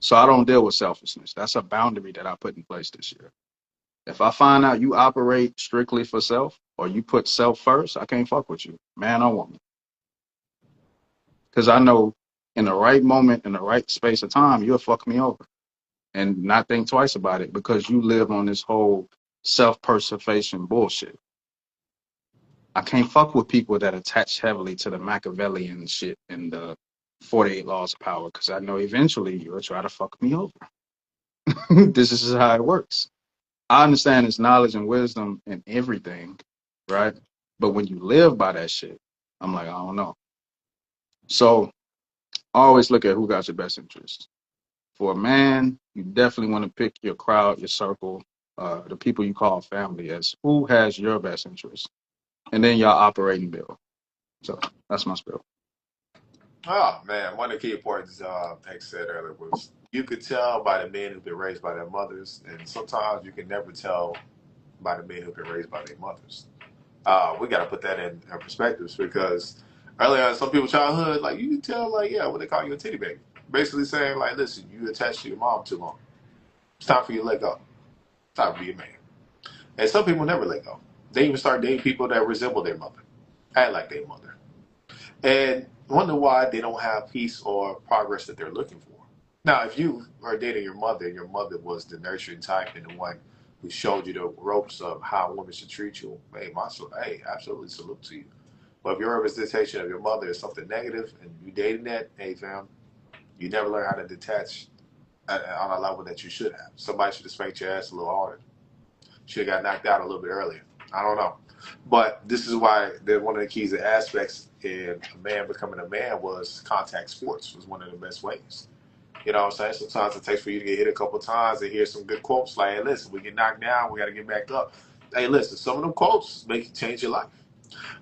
So I don't deal with selfishness. That's a boundary that I put in place this year. If I find out you operate strictly for self or you put self first, I can't fuck with you, man or woman. Because I know in the right moment, in the right space of time, you'll fuck me over and not think twice about it because you live on this whole self-preservation bullshit. I can't fuck with people that attach heavily to the Machiavellian shit and the 48 laws of power because I know eventually you'll try to fuck me over. This is how it works. I understand it's knowledge and wisdom and everything, right? But when you live by that shit, I'm like, I don't know. So always look at who got your best interest. For a man, you definitely want to pick your crowd, your circle, the people you call family as who has your best interest. And then y'all operating bill. So that's my spill. Oh man, one of the key points X said earlier was You could tell by the men who've been raised by their mothers, and sometimes you can never tell by the men who've been raised by their mothers. We got to put that in our perspectives because early on, some people's childhood, like you can tell, like yeah, what they call you a titty baby, basically saying like, listen, you attached to your mom too long. It's time for you to let go. It's time to be a man. And some people never let go. They even start dating people that resemble their mother, act like their mother, and wonder why they don't have peace or progress that they're looking for. Now, if you are dating your mother and your mother was the nurturing type and the one who showed you the ropes of how women should treat you, hey, absolutely salute to you. But if your representation of your mother is something negative and you dating that, hey, fam, you never learn how to detach on a level that you should have. Somebody should have spanked your ass a little harder. Should have got knocked out a little bit earlier. I don't know. But this is why one of the keys and aspects in a man becoming a man was contact sports was one of the best ways. You know what I'm saying? Sometimes it takes for you to get hit a couple times and hear some good quotes like, hey, listen, we get knocked down, we got to get back up. Hey, listen, some of them quotes make you change your life.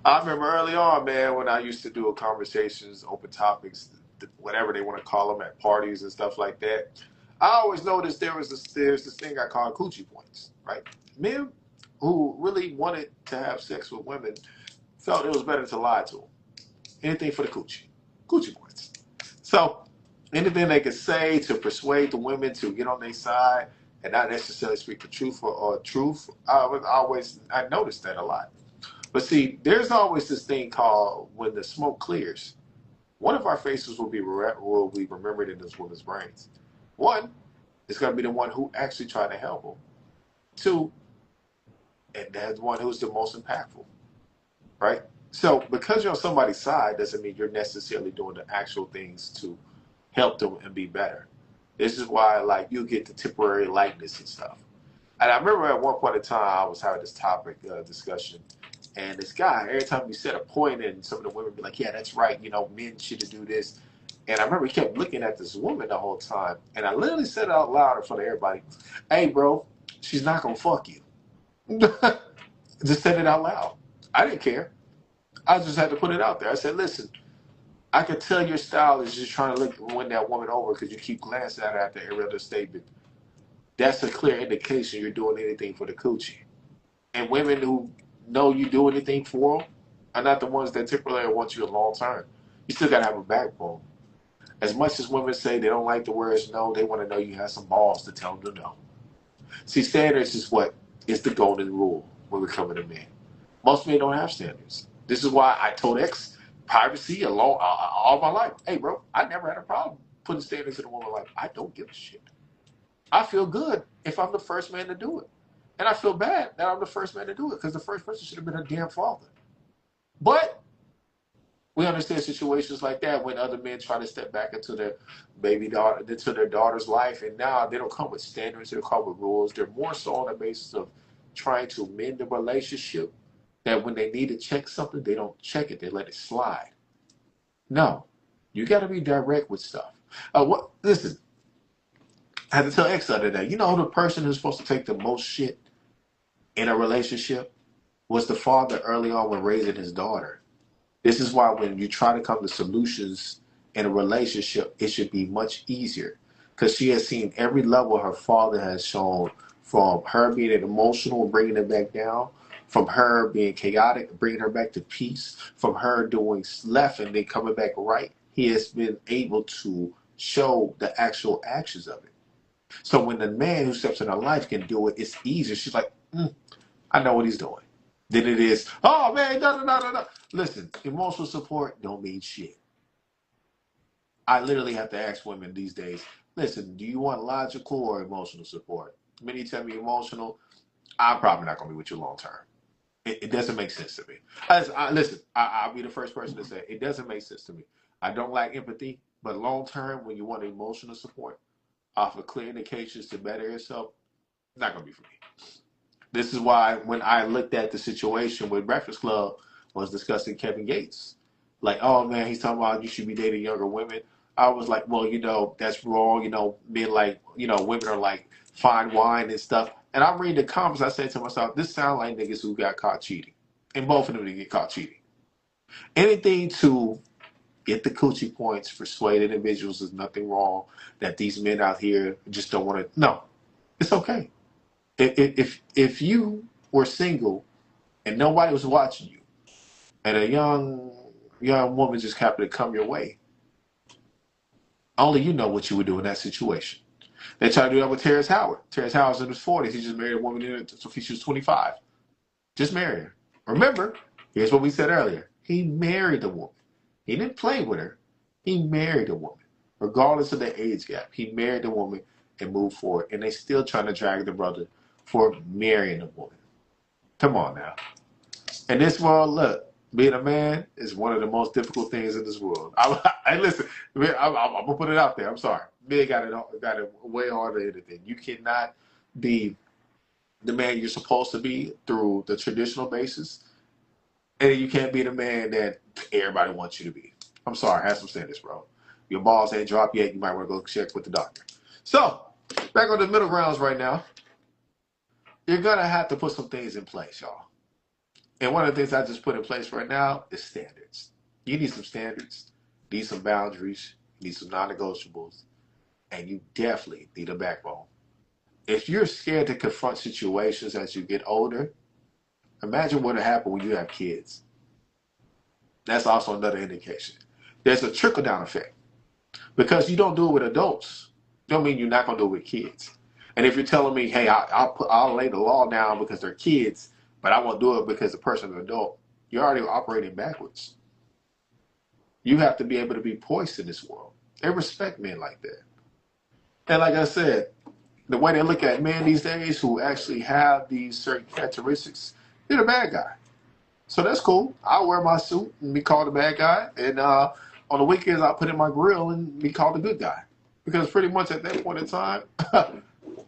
I remember early on, man, when I used to do conversations, open topics, whatever they want to call them at parties and stuff like that. I always noticed there's this thing I call coochie points, right? Men who really wanted to have sex with women felt it was better to lie to them. Anything for the coochie points. So anything they could say to persuade the women to get on their side and not necessarily speak the truth or truth, I noticed that a lot. But see, there's always this thing called when the smoke clears. One of our faces will be remembered in this woman's brains. One is going to be the one who actually tried to help them. Two, and that's one who's the most impactful, right? So because you're on somebody's side doesn't mean you're necessarily doing the actual things to help them and be better. This is why, like, you get the temporary likeness and stuff. And I remember at one point in time, I was having this topic discussion, and this guy, every time we said a point, and some of the women would be like, yeah, that's right, you know, men should do this. And I remember he kept looking at this woman the whole time, and I literally said it out loud in front of everybody, hey, bro, she's not going to fuck you. Just said it out loud. I didn't care. I just had to put it out there. I said, listen, I could tell your style is just trying to win that woman over because you keep glancing at her after every other statement. That's a clear indication you're doing anything for the coochie. And women who know you do anything for them are not the ones that typically want you a long term. You still got to have a backbone. As much as women say they don't like the words no, they want to know you have some balls to tell them to no. See, standards is what is the golden rule when we're coming to men. Most men don't have standards. This is why I told X privacy all my life. Hey, bro, I never had a problem putting standards in a woman's life. I don't give a shit. I feel good if I'm the first man to do it. And I feel bad that I'm the first man to do it because the first person should have been her damn father. But we understand situations like that when other men try to step back into their into their daughter's life, and now they don't come with standards, they don't come with rules. They're more so on the basis of trying to mend the relationship that when they need to check something, they don't check it, they let it slide. No, you got to be direct with stuff. Listen, I had to tell X the other day, you know the person who's supposed to take the most shit in a relationship was the father early on when raising his daughter. This is why when you try to come to solutions in a relationship, it should be much easier because she has seen every level her father has shown, from her being emotional and bringing it back down, from her being chaotic, bringing her back to peace, from her doing left and then coming back right. He has been able to show the actual actions of it. So when the man who steps in her life can do it, it's easier. She's like, I know what he's doing. Then it is, oh man, no. Listen, emotional support don't mean shit. I literally have to ask women these days, listen, do you want logical or emotional support? Many tell me emotional, I'm probably not going to be with you long term. It doesn't make sense to me. Listen, I'll be the first person to say it doesn't make sense to me. I don't like empathy, but long term, when you want emotional support, offer clear indications to better yourself, not going to be for me. This is why when I looked at the situation with Breakfast Club was discussing Kevin Gates, like, oh man, he's talking about you should be dating younger women. I was like, well, that's wrong. Men like, women are like fine wine and stuff. And I'm reading the comments. I said to myself, this sounds like niggas who got caught cheating, and both of them didn't get caught cheating. Anything to get the coochie points, persuade individuals there's nothing wrong, that these men out here just don't want to. No, it's okay. If you were single and nobody was watching you, and a young woman just happened to come your way, only you know what you would do in that situation. They tried to do that with Terrence Howard. Terrence Howard's in his 40s. He just married a woman until she was 25. Just married her. Remember, here's what we said earlier. He married the woman. He didn't play with her. He married the woman. Regardless of the age gap, he married the woman and moved forward. And they still trying to drag the brother for marrying the woman. Come on now. In this world, look, being a man is one of the most difficult things in this world. Listen, I'm gonna put it out there. I'm sorry, men got it way harder than anything. You cannot be the man you're supposed to be through the traditional basis, and you can't be the man that everybody wants you to be. I'm sorry, I have some standards, bro. Your balls ain't dropped yet. You might want to go check with the doctor. So, back on the middle grounds right now, you're gonna have to put some things in place, y'all. And one of the things I just put in place right now is standards. You need some standards, need some boundaries, need some non-negotiables, and you definitely need a backbone. If you're scared to confront situations as you get older, imagine what'll happen when you have kids. That's also another indication. There's a trickle-down effect. Because you don't do it with adults, don't mean you're not gonna do it with kids. And if you're telling me, hey, I'll lay the law down because they're kids, but I won't do it because the person's an adult, you're already operating backwards. You have to be able to be poised in this world. They respect men like that. And like I said, the way they look at men these days who actually have these certain characteristics, they're the bad guy. So that's cool. I'll wear my suit and be called a bad guy. And on the weekends, I'll put in my grill and be called a good guy. Because pretty much at that point in time,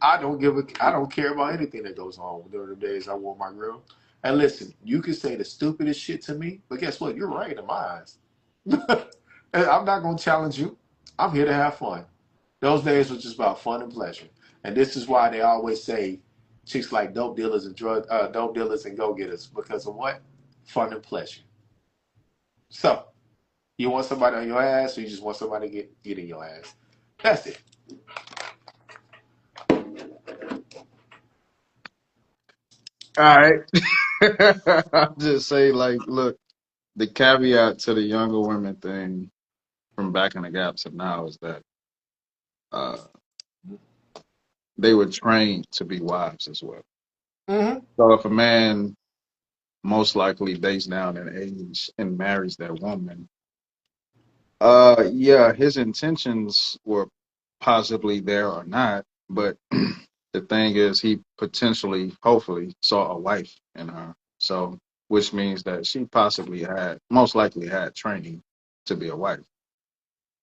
I don't care about anything that goes on during the days I wore my grill. And listen, you can say the stupidest shit to me, but guess what? You're right in my eyes. And I'm not going to challenge you. I'm here to have fun. Those days were just about fun and pleasure. And this is why they always say chicks like dope dealers and dope dealers and go getters because of what? Fun and pleasure. So, you want somebody on your ass, or you just want somebody to get in your ass? That's it. All right. I'll just say, like, look, the caveat to the younger women thing from back in the gap to now is that uh, they were trained to be wives as well. Mm-hmm. So if a man most likely dates down in age and marries that woman, yeah, his intentions were possibly there or not, but the thing is he potentially, hopefully, saw a wife in her. So which means that she possibly had, most likely had training to be a wife.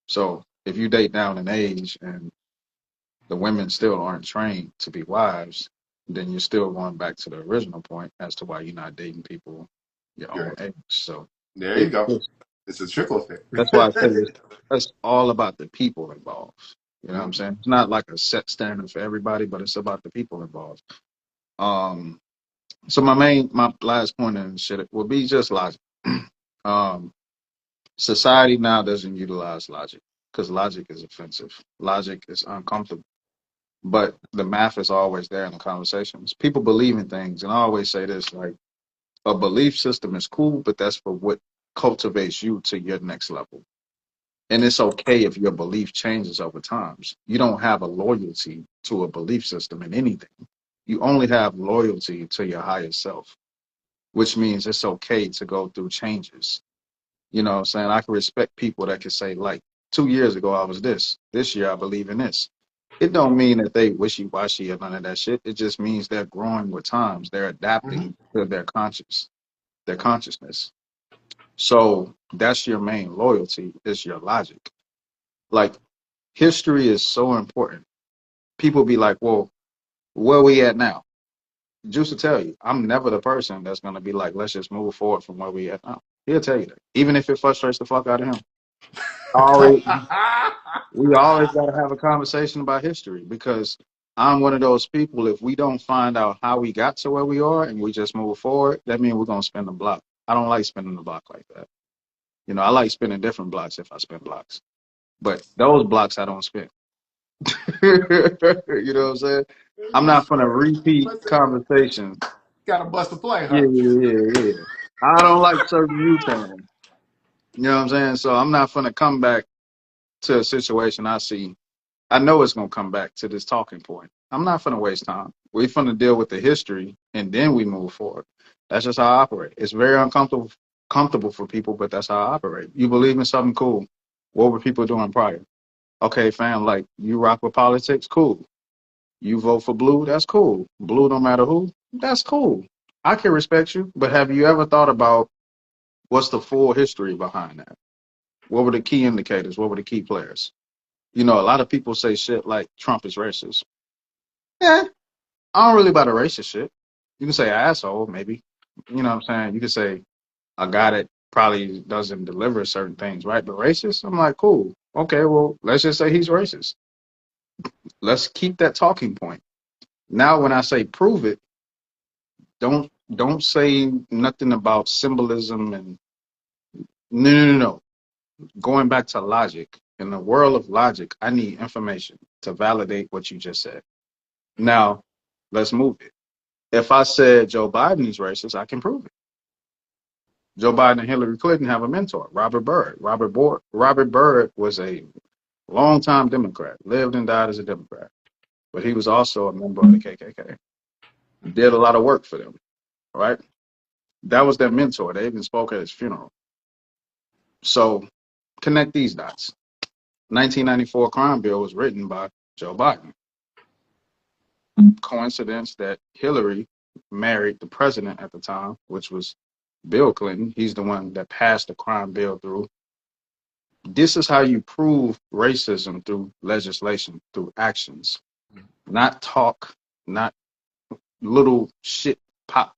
So if you date down in age and the women still aren't trained to be wives, then you're still going back to the original point as to why you're not dating people your own Great. age. So There you it, go. it's, It's a trickle effect. that's why I say it's all about the people involved. You know what I'm Mm-hmm. saying? It's not like a set standard for everybody, but it's about the people involved. Um, so my last point and shit would be just logic. um, Society now doesn't utilize logic because logic is offensive. Logic is uncomfortable. But the math is always there in the conversations. People believe in things, and I always say this: like a belief system is cool, but that's for what cultivates you to your next level. And it's okay if your belief changes over times. You don't have a loyalty to a belief system in anything. You only have loyalty to your higher self, which means it's okay to go through changes. You know what I'm saying? I can respect people that can say, like, 2 years ago I was this year I believe in this. It don't mean that they wishy-washy or none of that shit. It just means they're growing with times. They're Mm-hmm. adapting to their consciousness. So that's your main loyalty, is your logic. Like, history is so important. People be like, well, where we at now? Just to tell you, I'm never the person that's gonna be like, let's just move forward from where we at now. He'll tell you that. Even if it frustrates the fuck out of him. Always we always got to have a conversation about history because I'm one of those people. If we don't find out how we got to where we are and we just move forward, that means we're gonna spin the block. I don't like spinning the block like that. You know, I like spinning different blocks if I spin blocks, but those blocks I don't spin. You know what I'm saying? I'm not gonna repeat conversations. Got to bust a play, Yeah, huh? yeah, yeah, yeah. I don't like certain U-turns. You know what I'm saying? So I'm not gonna come back to a situation I see. I know it's gonna come back to this talking point. I'm not gonna waste time. We're gonna deal with the history and then we move forward. That's just how I operate. It's very comfortable for people, but that's how I operate. You believe in something, cool. What were people doing prior? Okay, fam, like you rock with politics, cool. You vote for blue, that's cool. Blue no matter who, that's cool. I can respect you, but have you ever thought about what's the full history behind that? What were the key indicators? What were the key players? You know, a lot of people say shit like Trump is racist. Yeah, I don't really about a racist shit. You can say asshole, maybe. You know what I'm saying? You can say a guy that probably doesn't deliver certain things, right? But racist, I'm like, cool. Okay, well, let's just say he's racist. Let's keep that talking point. Now, when I say prove it, don't say nothing about symbolism and no, no, no, no. Going back to logic. In the world of logic, I need information to validate what you just said. Now, let's move it. If I said Joe Biden is racist, I can prove it. Joe Biden and Hillary Clinton have a mentor, Robert Byrd. Robert Byrd was a longtime Democrat, lived and died as a Democrat, but he was also a member of the KKK. Did a lot of work for them, right? That was their mentor. They even spoke at his funeral. So connect these dots. 1994 crime bill was written by Joe Biden. Coincidence that Hillary married the president at the time, which was Bill Clinton. He's the one that passed the crime bill through. This is how you prove racism through legislation, through actions, not talk, not little shit pop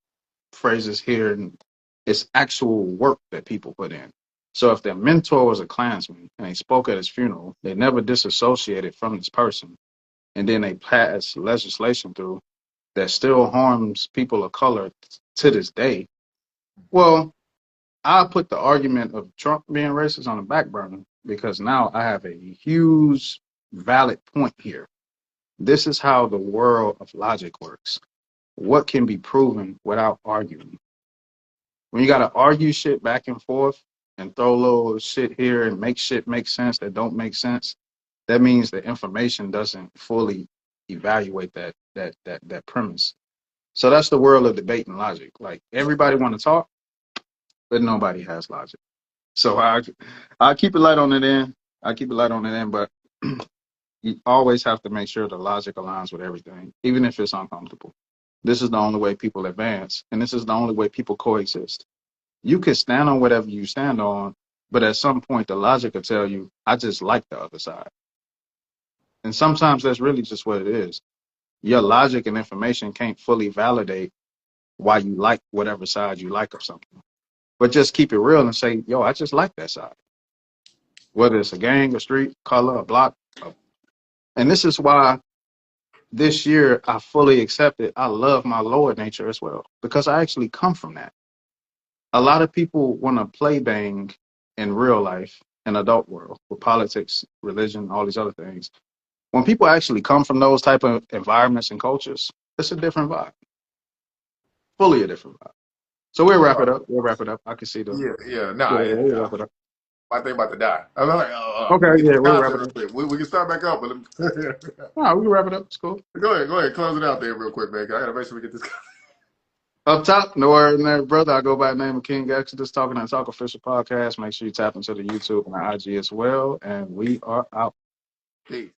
phrases here. And it's actual work that people put in. So if their mentor was a Klansman and they spoke at his funeral, they never disassociated from this person. And then they pass legislation through that still harms people of color to this day. Well, I put the argument of Trump being racist on the back burner because now I have a huge valid point here. This is how the world of logic works. What can be proven without arguing? When you got to argue shit back and forth and throw little shit here and make shit make sense that don't make sense, that means the information doesn't fully evaluate that premise. So that's the world of debate and logic. Like everybody want to talk, but nobody has logic. So I keep it light on it end. I keep it light on it end, but you always have to make sure the logic aligns with everything, even if it's uncomfortable. This is the only way people advance, and this is the only way people coexist. You can stand on whatever you stand on, but at some point the logic will tell you, I just like the other side. And sometimes that's really just what it is. Your logic and information can't fully validate why you like whatever side you like of something. But just keep it real and say, yo, I just like that side. Whether it's a gang, a street, color, a block. And this is why this year I fully accepted I love my lower nature as well, because I actually come from that. A lot of people want to play bang in real life, in adult world, with politics, religion, all these other things. When people actually come from those type of environments and cultures, it's a different vibe. Fully a different vibe. So we'll wrap it up. We'll wrap it up. I can see the Yeah. Nah, we'll wrap it up. my thing about to die. I'm like, let me Okay, get yeah, this we'll wrap content it real up. quick. We can start back up, but No, we can wrap it up. It's cool. go ahead, close it out there real quick, man. I gotta make sure we get this. Up top, no word in there, brother. I go by the name of King Exodus, Talking and Talk official podcast. Make sure you tap into the YouTube and the IG as well. And we are out. Peace.